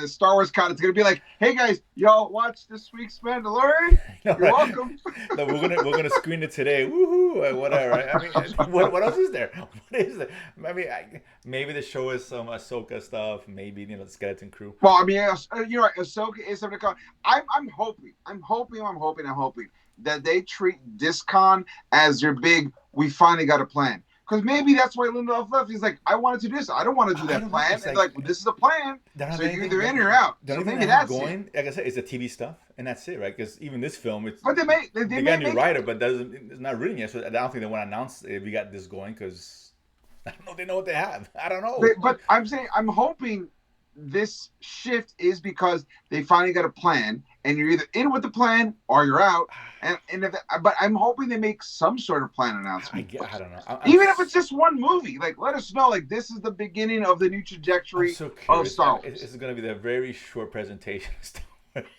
Star Wars Con it's gonna be like, hey guys, y'all watch this week's Mandalorian? You're welcome. No, we're gonna screen it today. Woohoo! Whatever. Right? I mean, what else is there? What is there? I mean, maybe the show is some Ahsoka stuff. Maybe the Skeleton Crew. Well, I mean, you're right. Ahsoka is something to come. I'm hoping that they treat this con as their big. We finally got a plan. Because maybe that's why Lindelof left. He's like, I wanted to do this. I don't want to do that plan. It's like, well, this is the plan. So you're either in or out. So maybe that's it. Like I said, it's the TV stuff, and that's it, right? Because even this film, it's but they got a new writer, but it's not written yet. So I don't think they want to announce if we got this going because I don't know. They know what they have. I don't know. But I'm saying, I'm hoping this shift is because they finally got a plan, and you're either in with the plan or you're out. But I'm hoping they make some sort of plan announcement. I don't know. Even if it's just one movie, like let us know, like this is the beginning of the new trajectory of Star Wars. It's going to be a very short presentation.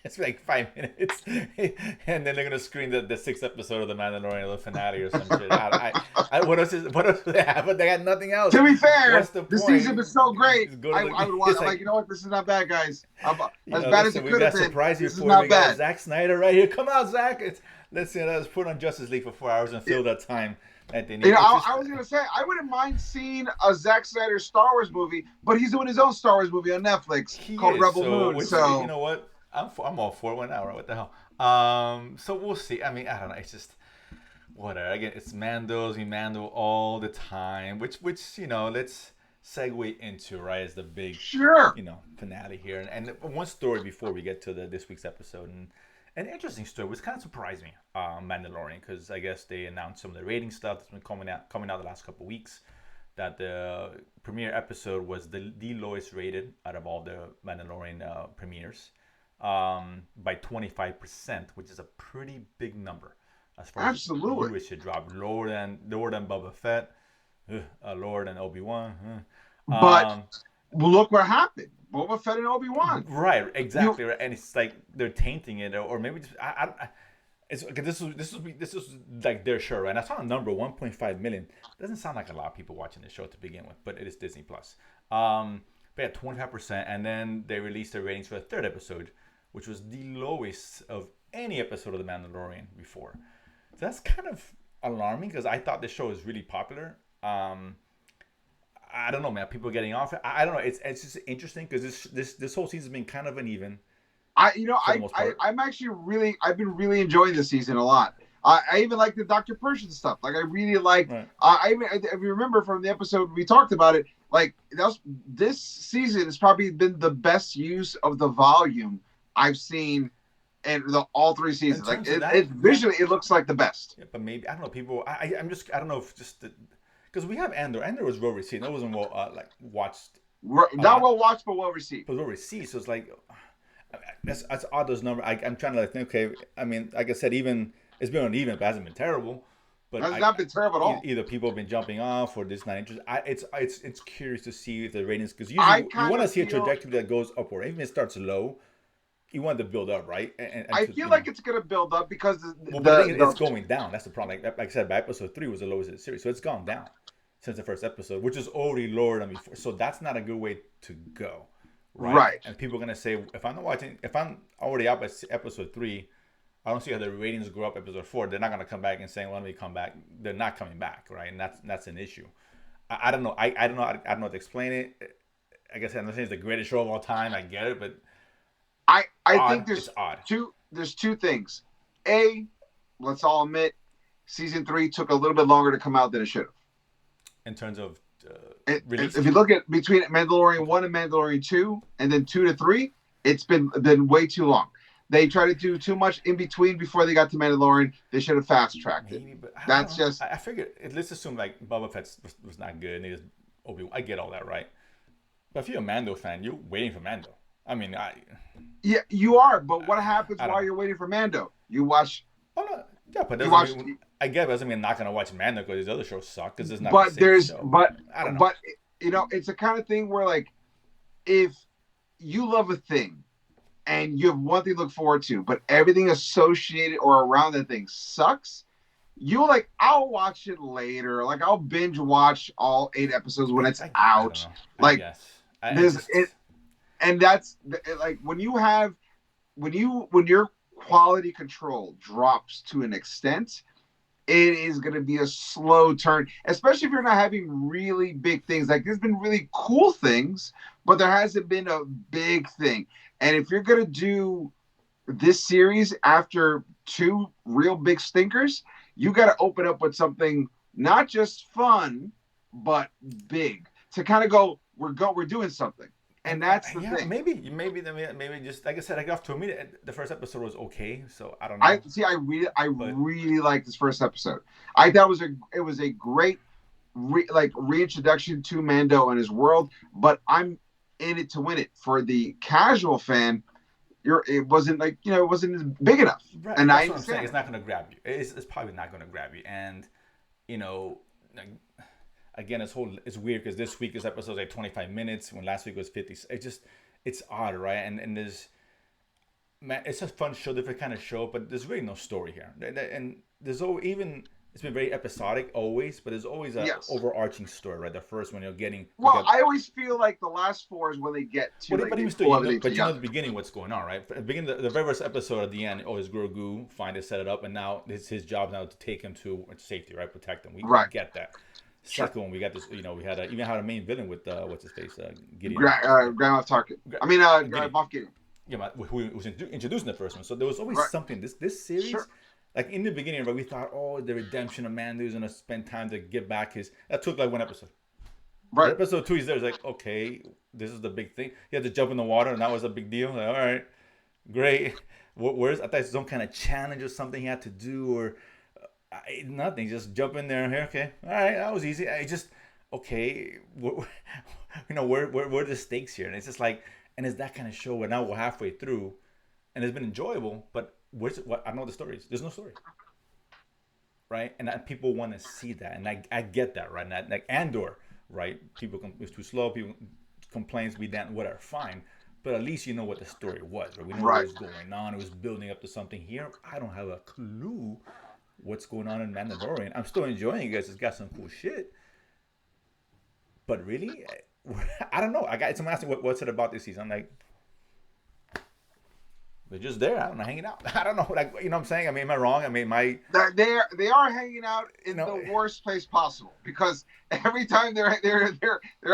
It's like 5 minutes, and then they're gonna screen the 6th episode of the Mandalorian, the finale, or some shit. What else do they have? But they got nothing else. To be fair, the season is so great. I would want like, you know what? This is not bad, guys. As bad as it could have been. Surprise you this for is not we bad. Got Zack Snyder right here. Come out, Zack. Let's put on Justice League for 4 hours and fill that time. That they need. I was gonna say I wouldn't mind seeing a Zack Snyder Star Wars movie, but he's doing his own Star Wars movie on Netflix called Rebel Moon. So you know what? I'm all for it. 1 hour. What the hell? So we'll see. I mean, I don't know. It's just whatever. Again, it's Mando all the time. Which let's segue into right as the big finale here. And one story before we get to this week's episode, and an interesting story which kind of surprised me. Mandalorian, because I guess they announced some of the rating stuff that's been coming out the last couple of weeks. That the premiere episode was the lowest rated out of all the Mandalorian premieres. By 25%, which is a pretty big number as far as viewership drop. Lower than Boba Fett, lower than Obi-Wan. But look what happened. Boba Fett and Obi-Wan. Right, exactly. Right. And it's like they're tainting it, or maybe just, this was like their show, right? And I saw a number 1.5 million. Doesn't sound like a lot of people watching the show to begin with, but it is Disney Plus. But yeah, 25%, and then they released their ratings for the 3rd episode, which was the lowest of any episode of The Mandalorian before. So that's kind of alarming because I thought the show was really popular. I don't know, man. People getting off it. I don't know. It's just interesting because this whole season's been kind of uneven. I've been really enjoying this season a lot. I even like the Dr. Persian stuff. Like I really like. Right. If you remember from the episode we talked about it, like this season has probably been the best use of the volume I've seen in all 3 seasons. Like visually, it looks like the best. Yeah, but maybe I don't know. People, I don't know if just because we have Andor. Andor was well received. That wasn't watched. Not well watched, but well received. But well received. So it's like that's odd. Those numbers. I'm trying to think. Okay, I mean, like I said, even it's been uneven, but it hasn't been terrible. But it's not been terrible at all. Either people have been jumping off or this not interested. It's curious to see if the ratings, because usually you want to see a trajectory that goes upward. Even if it starts low, you want to build up, right? And I feel like it's going to build up because it's going down. That's the problem. Like I said, by episode 3 was the lowest of the series, so it's gone down since the 1st episode, which is already lower than before. So that's not a good way to go, right? And people are going to say, if I'm already up at episode 3, I don't see how the ratings grow up episode 4. They're not gonna come back and saying, "Well, let me come back." They're not coming back, right? And that's an issue. I don't know. I don't know. I don't know how to explain it. I guess I understand it's the greatest show of all time. I get it, but I odd. think It's odd. there's two things. A, let's all admit, season 3 took a little bit longer to come out than it should have. In terms of release, if you look at between Mandalorian 1 and Mandalorian 2, and then 2 to 3, it's been way too long. They tried to do too much in between before they got to Mandalorian. They should have fast tracked it. But That's just. I figured. Let's assume like Boba Fett was not good. And Obi-Wan. I get all that, right? But if you're a Mando fan, you're waiting for Mando. I mean, Yeah, you are. But what happens while you're waiting for Mando? You watch. Oh no, yeah, but I get it doesn't mean I'm not gonna watch Mando because these other shows suck because it's not. But there's show. but I don't know. But it's a kind of thing where like, if you love a thing, and you have one thing to look forward to, but everything associated or around that thing sucks, you like, I'll watch it later. Like, I'll binge watch all 8 episodes when it's out. Like, and that's like when your quality control drops to an extent, it is going to be a slow turn, especially if you're not having really big things. Like, there's been really cool things, but there hasn't been a big thing. And if you're going to do this series after 2 real big stinkers, you got to open up with something not just fun, but big to kind of go, we're doing something. And that's the thing. Maybe just like I said, to me, the first episode was okay. So I don't know. I really liked this first episode. I thought it was a great reintroduction to Mando and his world. But I'm in it to win it. For the casual fan, it wasn't it wasn't as big enough. Right. And that's what I'm saying. It's not going to grab you. It's probably not going to grab you. And again, it's weird because this episode is like 25 minutes when last week was 50. It's odd, right? And it's a fun show, different kind of show, but there's really no story here. And there's it's been very episodic always, but there's always an overarching story, right? The first one you're getting. I always feel like the last 4 is when they get to. But you know at the beginning what's going on, right? At the beginning, the very first episode at the end, his Grogu find it, set it up, and now it's his job now to take him to safety, right? Protect him. We get that. Second one, we got this. We had a main villain with what's his face, Gideon. Grand Moff Tarkin. Moff Gideon. Yeah, who was introduced in the first one. So there was always something. This series. Sure. Like in the beginning, right, we thought, the redemption of Mando's gonna spend time to get back his. That took like 1 episode. Right. Episode 2, he's there. It's like, okay, this is the big thing. He had to jump in the water, and that was a big deal. Like, all right, great. I thought it was some kind of challenge or something he had to do, or nothing. Just jump in there. Okay, all right, that was easy. I just where are the stakes here? And it's just like, and it's that kind of show where now we're halfway through, and it's been enjoyable, but. I know the stories. There's no story, right? And people want to see that, and I get that, right? And like Andor, right? People it's too slow. People complains, whatever, fine. But at least you know what the story was, right? We know what was going on. It was building up to something here. I don't have a clue what's going on in Mandalorian. I'm still enjoying it because it's got some cool shit. But really, I don't know. Someone asked me what's it about this season. I'm like. They're just there. I don't know, hanging out. I don't know, like what I'm saying. I mean, am I wrong? I mean, they are hanging out in the worst place possible because every time they're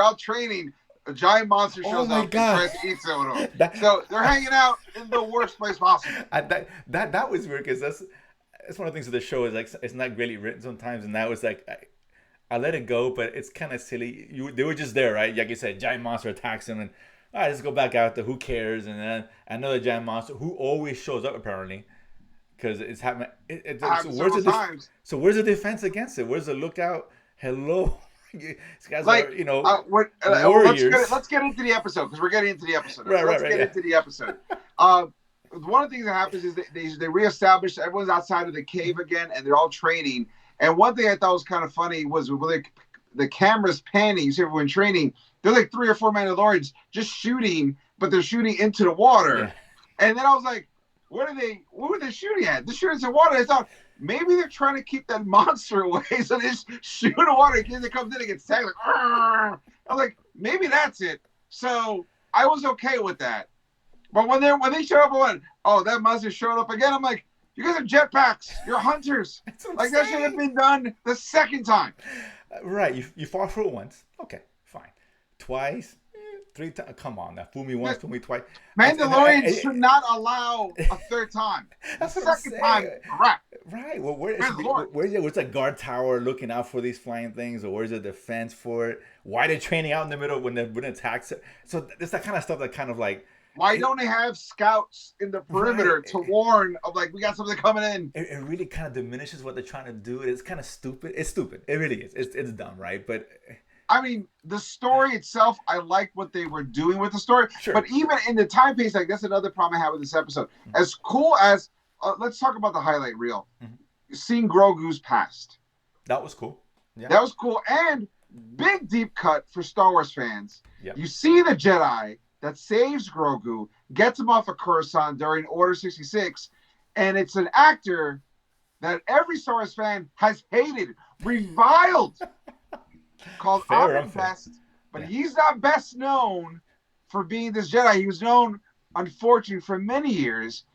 out training, a giant monster shows up and tries to eat someone of them. So they're hanging out in the worst place possible. That was weird because that's one of the things of the show is like it's not really written sometimes, and that was like I let it go, but it's kind of silly. They were just there, right? Like you said, giant monster attacks them and. All right, let's go back out there. Who cares? And then another giant monster who always shows up apparently, because it's happening. So where's the defense against it? Where's the lookout? Hello, these guys are warriors. Let's get into the episode because we're getting into the episode. Let's get into the episode. One of the things that happens is they reestablish everyone's outside of the cave again, and they're all training. And one thing I thought was kind of funny was when the camera's panning. You see everyone training. There's like 3 or 4 Mandalorians just shooting, but they're shooting into the water. Yeah. And then I was like, what were they shooting at? They're shooting into water. I thought maybe they're trying to keep that monster away. So they just shoot in the water. And it comes in and gets tagged. Like, I was like, maybe that's it. So I was okay with that. But when they showed up, I went, that monster showed up again. I'm like, You guys have jetpacks. You're hunters. That's what I'm Like, that should have saying. been done the second time. Right, you fall through it once. Okay, fine. Twice, three times. Come on, now fool me once, fool me twice. Mandalorian should not allow a third time. The That's what I'm second time, saying. crap. Right. Well, Mandalorian. where's a guard tower looking out for these flying things, or where's a defense for it? Why are they training out in the middle when they attacks? So it's that kind of stuff that kind of like. Why don't they have scouts in the perimeter to warn of, like, we got something coming in? It really kind of diminishes what they're trying to do. It's kind of stupid. It's stupid. It really is. It's dumb, right? But I mean, the story itself, I like what they were doing with the story. Sure. But even in the time pace, like, that's another problem I have with this episode. As cool as, let's talk about the highlight reel. Seeing Grogu's past. That was cool. Yeah. That was cool. And big deep cut for Star Wars fans. Yep. You see the Jedi that saves Grogu, gets him off of Coruscant during Order 66, and it's an actor that every Star Wars fan has hated, reviled, called Ahmed Best, but he's not best known for being this Jedi. He was known, unfortunately, for many years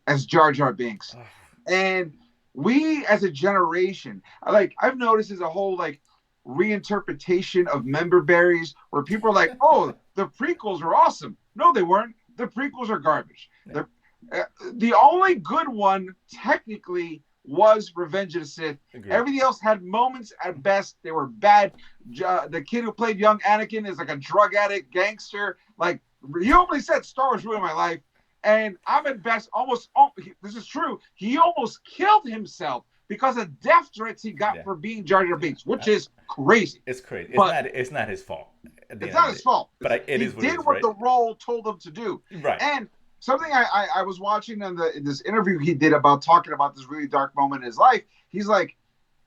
as Jar Jar Binks. And we, as a generation, like, I've noticed there's a whole, like, reinterpretation of member berries where people are like, oh, the prequels are awesome. No, they weren't. The prequels are garbage. Yeah. The only good one, technically, was Revenge of the Sith. Agreed. Everything else had moments at best. They were bad. The kid who played young Anakin is like a drug addict, gangster. Like, he only said Star Wars ruined my life. And Ahmed Best this is true, he almost killed himself because of death threats he got for being Jar Jar Binks, which is crazy. It's crazy. But it's not his fault. It's not his fault. But he did what the role told him to do. Right. And something I was watching in this interview he did about talking about this really dark moment in his life, he's like,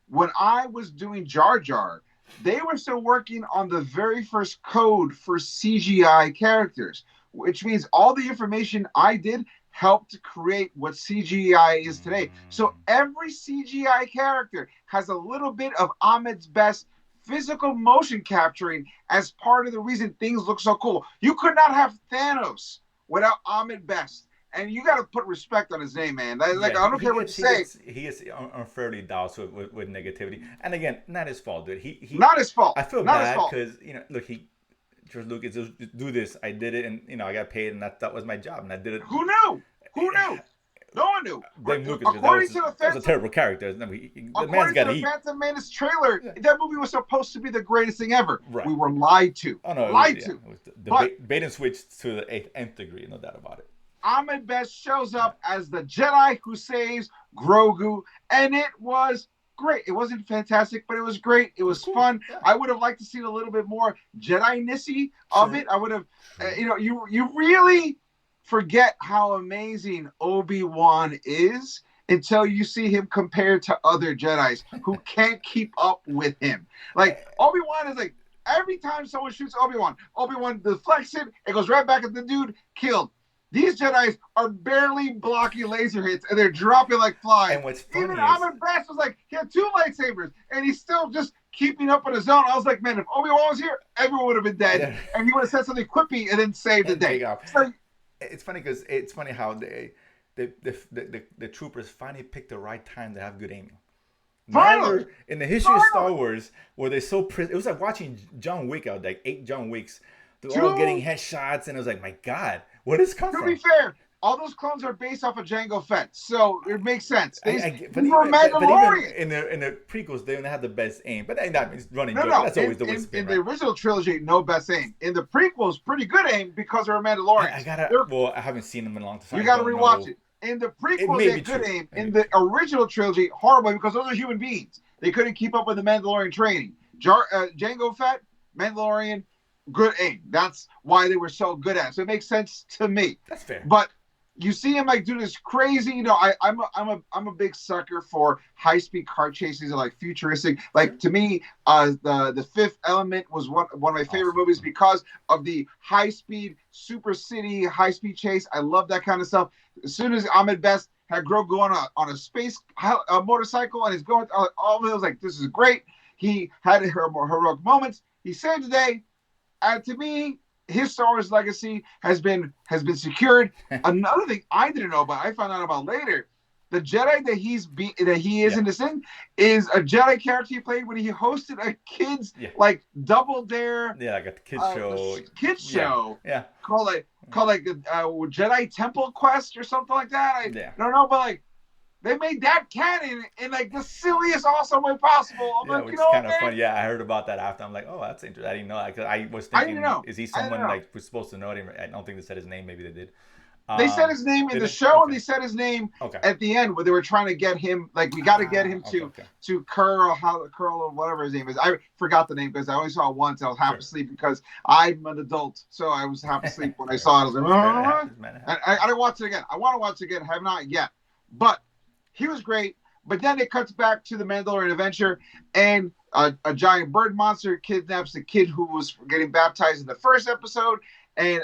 when I was doing Jar Jar, they were still working on the very first code for CGI characters, which means all the information I did helped to create what CGI is today. So every CGI character has a little bit of Ahmed's Best physical motion capturing as part of the reason things look so cool. You could not have Thanos without Ahmed Best. And you got to put respect on his name, man. Like, I don't care what you say. He is unfairly doused with negativity. And again, not his fault, dude. He not his fault. I feel bad because, look, George Lucas, do this. I did it, and I got paid, and that was my job, and I did it. Who knew? No one knew. Blame Lucas, that was a terrible character. The man's got to eat. Phantom Menace trailer, that movie was supposed to be the greatest thing ever. Right. We were lied to. Oh no, lied to. Bait and switch to the nth degree, no doubt about it. Ahmed Best shows up as the Jedi who saves Grogu, and it was great. It wasn't fantastic, but it was great. It was fun. Yeah. I would have liked to see a little bit more Jedi-nessy of it. I would have, you really forget how amazing Obi-Wan is until you see him compared to other Jedis who can't keep up with him. Like, Obi-Wan is like, every time someone shoots Obi-Wan deflects it, it goes right back at the dude, killed. These Jedis are barely blocking laser hits, and they're dropping like flies. And what's funny Even Ahmed Best was like, he had 2 lightsabers, and he's still just keeping up on his own. I was like, man, if Obi-Wan was here, everyone would have been dead, and he would have said something quippy and then saved the day. It's funny because it's funny how the troopers finally picked the right time to have good aiming. Never in the history of Star Wars were they so it was like watching John Wick out, like 8 John Wicks. They're all getting headshots, and it was like, my God, where does this come from? To be fair, all those clones are based off of Jango Fett, so it makes sense. But even in the prequels, they don't have the best aim. But that means running joke. That's always the way to in the original trilogy, no best aim. In the prequels, pretty good aim because they're Mandalorians. I haven't seen them in a long time. You got to rewatch it. In the prequels, they had good aim. In the original trilogy, horrible because those are human beings. They couldn't keep up with the Mandalorian training. Jango Fett, Mandalorian, good aim. That's why they were so good at it. So it makes sense to me. That's fair. But you see him like do this crazy, I'm a big sucker for high-speed car chases and like futuristic. Like, to me, the Fifth Element was one of my favorite movies because of the high-speed super city high-speed chase. I love that kind of stuff. As soon as Ahmed Best had Grogu on a space motorcycle and he's going, all of it was like, this is great. He had heroic moments. He saved the day. To me, his Star Wars legacy has been secured. Another thing I didn't know about, I found out about later, the Jedi that he is in this thing is a Jedi character he played when he hosted a kids like Double Dare, like a kids show, yeah, called Jedi Temple Quest or something like that. I don't know, but like they made that canon in like the silliest, awesome way possible. I'm like, which is kind of fun. Yeah, I heard about that after. I'm like, oh, that's interesting. I didn't know that. I was thinking, is he someone like we're supposed to know? I don't think they said his name. Maybe they did. They said his name in the show, and they said his name at the end where they were trying to get him. Like, we got to get him to Curl or whatever his name is. I forgot the name because I only saw it once. I was half asleep because I'm an adult, so I was half asleep when I saw it. I was like, I didn't watch it again. I want to watch it again. Have not yet, but he was great. But then it cuts back to the Mandalorian adventure, and a giant bird monster kidnaps the kid who was getting baptized in the first episode, and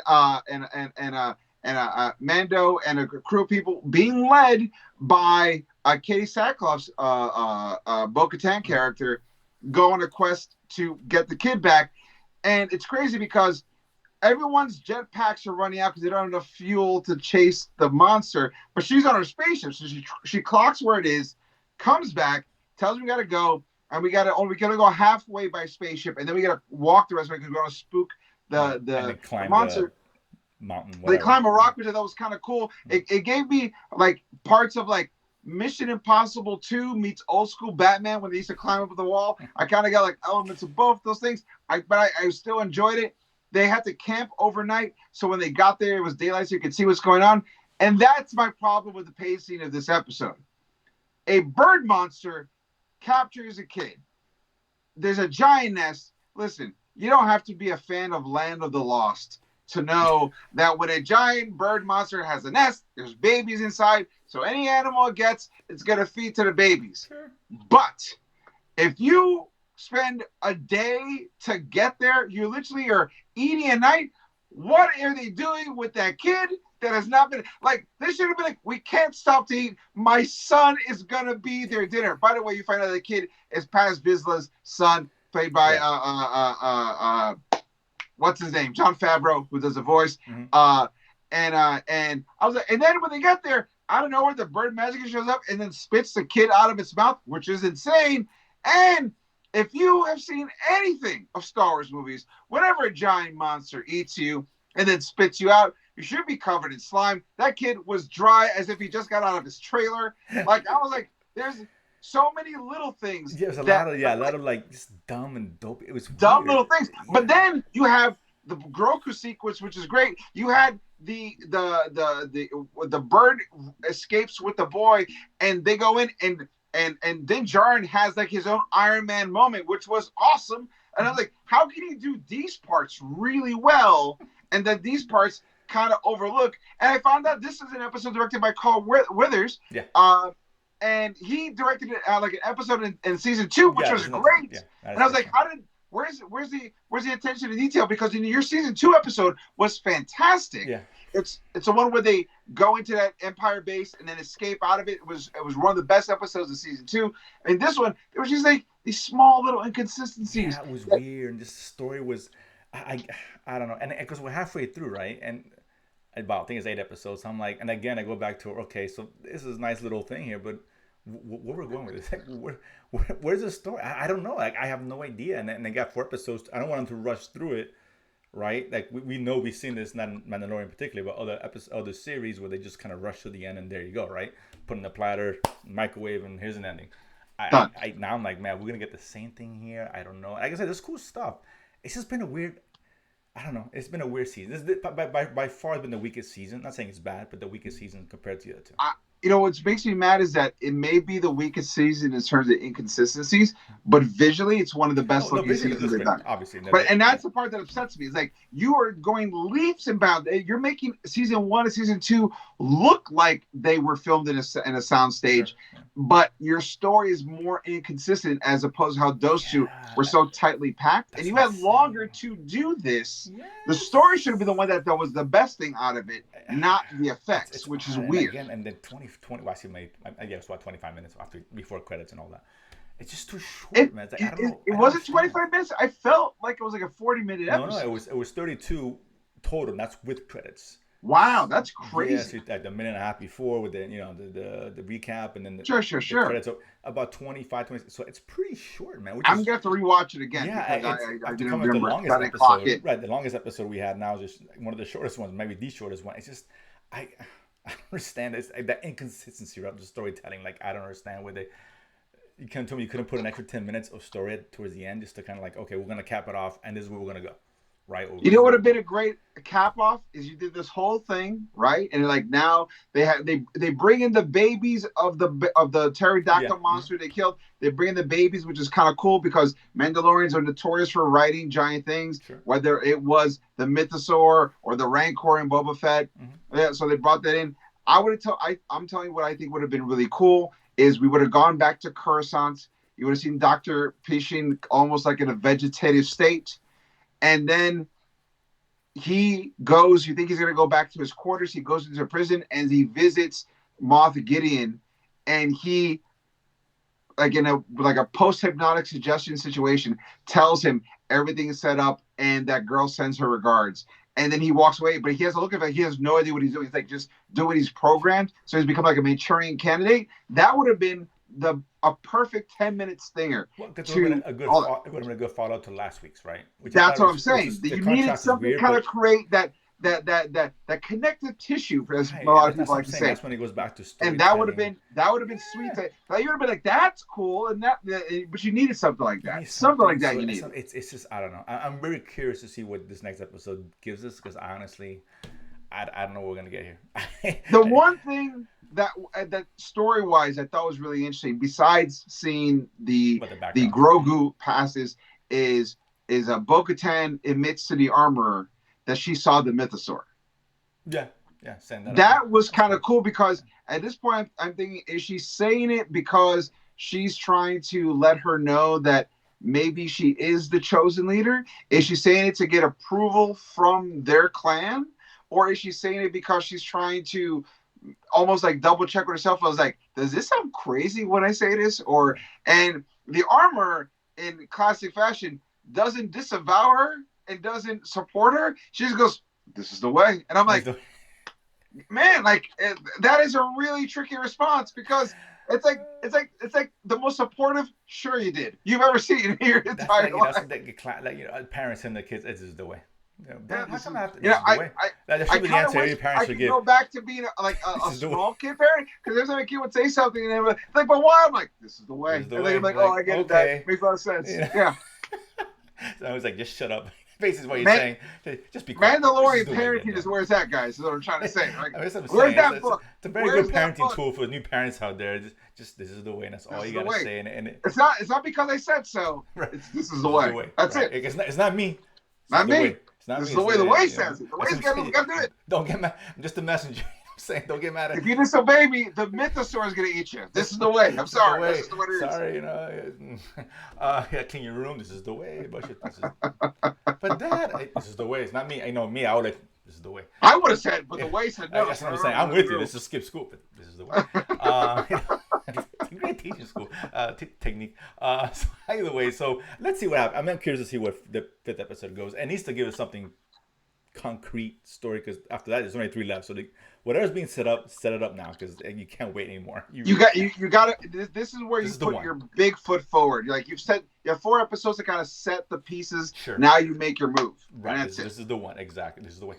Mando and a crew of people being led by Katie Sackhoff's Bo-Katan character go on a quest to get the kid back. And it's crazy because everyone's jetpacks are running out because they don't have enough fuel to chase the monster. But she's on her spaceship, so she clocks where it is, comes back, tells me we gotta go, and we gotta go halfway by spaceship, and then we gotta walk the rest of it because we're gonna spook the monster. Mountain. They climb a rock, which I thought was kind of cool. It gave me like parts of like Mission Impossible 2 meets old school Batman when they used to climb up the wall. I kind of got like elements of both those things. But I still enjoyed it. They had to camp overnight, so when they got there, it was daylight, so you could see what's going on. And that's my problem with the pacing of this episode. A bird monster captures a kid. There's a giant nest. Listen, you don't have to be a fan of Land of the Lost to know that when a giant bird monster has a nest, there's babies inside. So any animal it gets, it's going to feed to the babies. Sure. But if you spend a day to get there, you literally are eating at night. What are they doing with that kid that has not been, like, they should have been like, we can't stop to eat. My son is going to be their dinner. By the way, you find out the kid is Paz Vizsla's son, played by, what's his name? Jon Favreau, who does the voice. Mm-hmm. And I was like, and then when they get there, I don't know where the bird magic shows up and then spits the kid out of its mouth, which is insane. And if you have seen anything of Star Wars movies, whenever a giant monster eats you and then spits you out, you should be covered in slime. That kid was dry as if he just got out of his trailer. Like, I was like, there's so many little things. Yeah, there's a lot of like just dumb and dope. It was dumb weird. Little things. Yeah. But then you have the Grogu sequence, which is great. You had the bird escapes with the boy, and they go in and then Djarin has like his own Iron Man moment, which was awesome. And I was like, how can he do these parts really well, and then these parts kind of overlook? And I found out this is an episode directed by Carl Withers. Yeah. And he directed it like an episode in season 2, which was great. Yeah, and I was like, where's the attention to detail? Because in your season 2 episode was fantastic. Yeah. It's the one where they go into that Empire base and then escape out of it. It was one of the best episodes of season 2. And this one, it was just like these small little inconsistencies. Yeah, it was weird. And this story was, I don't know. And because we're halfway through, right? And about, I think it's 8 episodes. So I'm like, and again, I go back to, okay, so this is a nice little thing here, but where we're going with this? Like, where's the story? I don't know. Like, I have no idea. And they got 4 episodes. I don't want them to rush through it, right? Like, we know we've seen this, not Mandalorian particularly, but other series where they just kind of rush to the end and there you go, right? Put in the platter, microwave, and here's an ending. Now I'm like, man, we're going to get the same thing here. I don't know. Like I said, there's cool stuff. It's just been a weird, I don't know. It's been a weird season. This by far has been the weakest season. Not saying it's bad, but the weakest season compared to the other two. What makes me mad is that it may be the weakest season in terms of inconsistencies, but visually it's one of the best looking seasons they've done. Obviously, and that's the part that upsets me. It's like you are going leaps and bounds. You're making season 1 and season 2 look like they were filmed in a sound stage, but your story is more inconsistent as opposed to how those two were so tightly packed. And you had longer to do this. Yes. The story should have been the one that was the best thing out of it, not the effects, which is weird. And then 20, well, actually made, I guess, 25 minutes before credits and all that. It's just too short, man. Like, I don't know. It wasn't 25 minutes. I felt like it was like a 40-minute episode. No, it was 32 total. That's with credits. Wow, that's Yeah, crazy. so like the minute and a half before with the the recap and then Sure, sure, the sure. credits. So about 25, 20. So it's pretty short, man. Which I'm is gonna have to rewatch it again yeah, because it's I after didn't coming with the remember it. longest I didn't clock episode, it. right? The longest episode we had now is just one of the shortest ones, maybe the shortest one. It's just I I don't understand this that inconsistency of the storytelling. Like I don't understand where they you can't tell me you couldn't put an extra 10 minutes of story towards the end just to kind of like okay we're gonna cap it off and this is where we're gonna go, right? Or You this know is what where would we're have been going. a great cap off is you did this whole thing right, and like now they bring in the babies of the Yeah. pterodactyl monster they killed. They bring in the babies, which is kind of cool because Mandalorians are notorious for writing giant things, Sure. whether it was the Mythosaur or the Rancor in Boba Fett. Mm-hmm. Yeah, so they brought that in. I would have tell I'm telling you what I think would have been really cool is we would have gone back to Coruscant. You would have seen Dr. Pishin almost like in a vegetative state. And then he goes, you think he's going to go back to his quarters. He goes into prison and he visits Moff Gideon. And he, like in a post hypnotic suggestion situation, tells him everything is set up and that girl sends her regards. And then he walks away, but he has a look at it. He has no idea what he's doing. He's like just doing what he's programmed. So he's become like a Manchurian candidate. That would have been a perfect 10-minute stinger Well, because it would have to been a good all that. it would have been a good follow to last week's, right? Which I thought That's it what I'm was, which saying. is That the you needed contrast is something weird, kind but of create that connective tissue, as a right, lot and of that's people what like I'm to saying. say. That's when it goes back to And storytelling. that would have been sweet. Yeah, Like, you would have been like, that's cool, and but you needed something like you that. need Something something. like that So you needed. it's just I don't know. I'm very curious to see what this next episode gives us because I honestly I don't know what we're gonna get here. The one thing that story wise I thought was really interesting, besides seeing But the the background, Grogu passes, is a Bo-Katan admits to the armorer that she saw the Mythosaur. yeah, yeah, setting that up. Yeah, That was that's kind of cool. cool because at this point I'm thinking, is she saying it because she's trying to let her know that maybe she is the chosen leader? Is she saying it to get approval from their clan? Or is she saying it because she's trying to almost like double check with herself? I was like, does this sound crazy when I say this? Or Right. and the armor in classic fashion doesn't disavow her and doesn't support her. She just goes, this is the way. And I'm That's like, the man, like that is a really tricky response because it's like the most supportive. Sure, you did. You've ever seen in your that's entire like that's life. like parents and the kids. This is the way. Yeah, Dad, how this come is. I have to? You This know, is the way. That I should be the kind of answer wish every parent I should could give. go back to being This a is the way. small kid parent because every time a kid would say something and they were like, but why? I'm like, this is the This way, is the and then way. I'm like, oh, Like I get it. That okay, makes a lot of you sense. know. Yeah, So I was like, just shut up. Basically, what you're Man, saying. Just be quiet. This is Mandalorian the way, Dad. parenting is where's that, guys? Is what I'm trying to say. Like, I mean, that's what I'm where's saying. that book? It's a very good Where's that parenting book? tool for new parents out there. Just this is the way, and that's all This is you the gotta way. say. And It's not because I said so. right, It's this is the this is the way. way. That's Right. it. It's not me. This is Not the way. me. It's not This me. is the way the way says it. The That's way's what I'm saying. got to do it. Don't get mad. I'm just a messenger. I'm saying, don't get mad at. If you disobey me, the mythosaur is gonna eat you. This is the way. I'm This is the sorry. way. This is what it is. Sorry, yeah, clean your room. This is the way. But Dad, this is the way. It's not me. I know me. I would like. This is the way. I would have said, but the way said no. That's what I'm saying. I'm with you. This is skip school, but this is the way. It's a great teaching school technique. So either way, so let's see what happens. I'm curious to see what the fifth episode goes. It needs to give us something concrete story because after that, there's only 3 left. So whatever's being set it up now because you can't wait anymore. You got to. This is where This you is the put one. your big foot forward. Like you have 4 episodes to kind of set the pieces. Sure. Now you make your move. Right. And that's This is the one. Exactly. This is the way.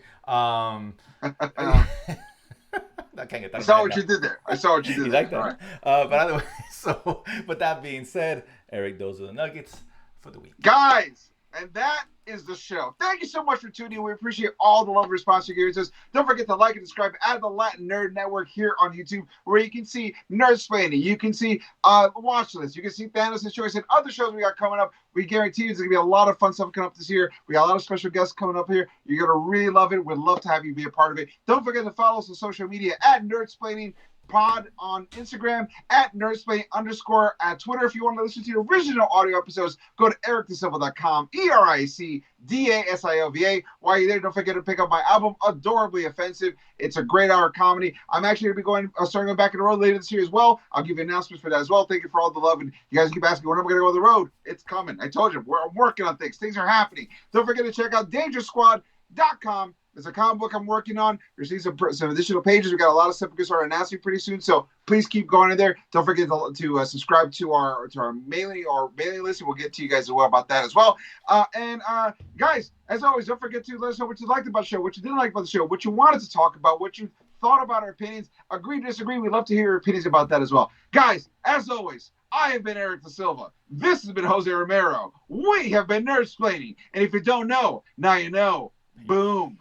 I can't get that. I saw what you did there. I saw what you did You there. like that? All right. But anyway, so with that being said, Eric, those are the nuggets for the week. Guys, and that is the show. Thank you so much for tuning in. We appreciate all the love and response you give us. Don't forget to like and subscribe at the Latin Nerd Network here on YouTube, where you can see Nerdsplaining, you can see Watch List, you can see Thanos' Choice, and other shows we got coming up. We guarantee you there's going to be a lot of fun stuff coming up this year. We got a lot of special guests coming up here. You're going to really love it. We'd love to have you be a part of it. Don't forget to follow us on social media at Nerdsplaining Pod on Instagram, at Nerdsplaining _ at Twitter. If you want to listen to the original audio episodes, go to ericdasilva.com, ERICDASILVA. While you're there, don't forget to pick up my album, Adorably Offensive. It's a great hour comedy. I'm actually going to be starting going back on the road later this year as well. I'll give you announcements for that as well. Thank you for all the love. And you guys keep asking, when am I going to go on the road? It's coming. I told you, I'm working on things. Things are happening. Don't forget to check out DangerSquad.com. It's a comic book I'm working on. You're seeing some additional pages. We got a lot of stuff we're going to start announcing pretty soon. So please keep going in there. Don't forget to subscribe to our mailing list, and we'll get to you guys as well about that as well. Guys, as always, don't forget to let us know what you liked about the show, what you didn't like about the show, what you wanted to talk about, what you thought about our opinions. Agree, disagree. We'd love to hear your opinions about that as well. Guys, as always, I have been Eric Da Silva. This has been Jose Romero. We have been Nerdsplaining. And if you don't know, now you know. Boom.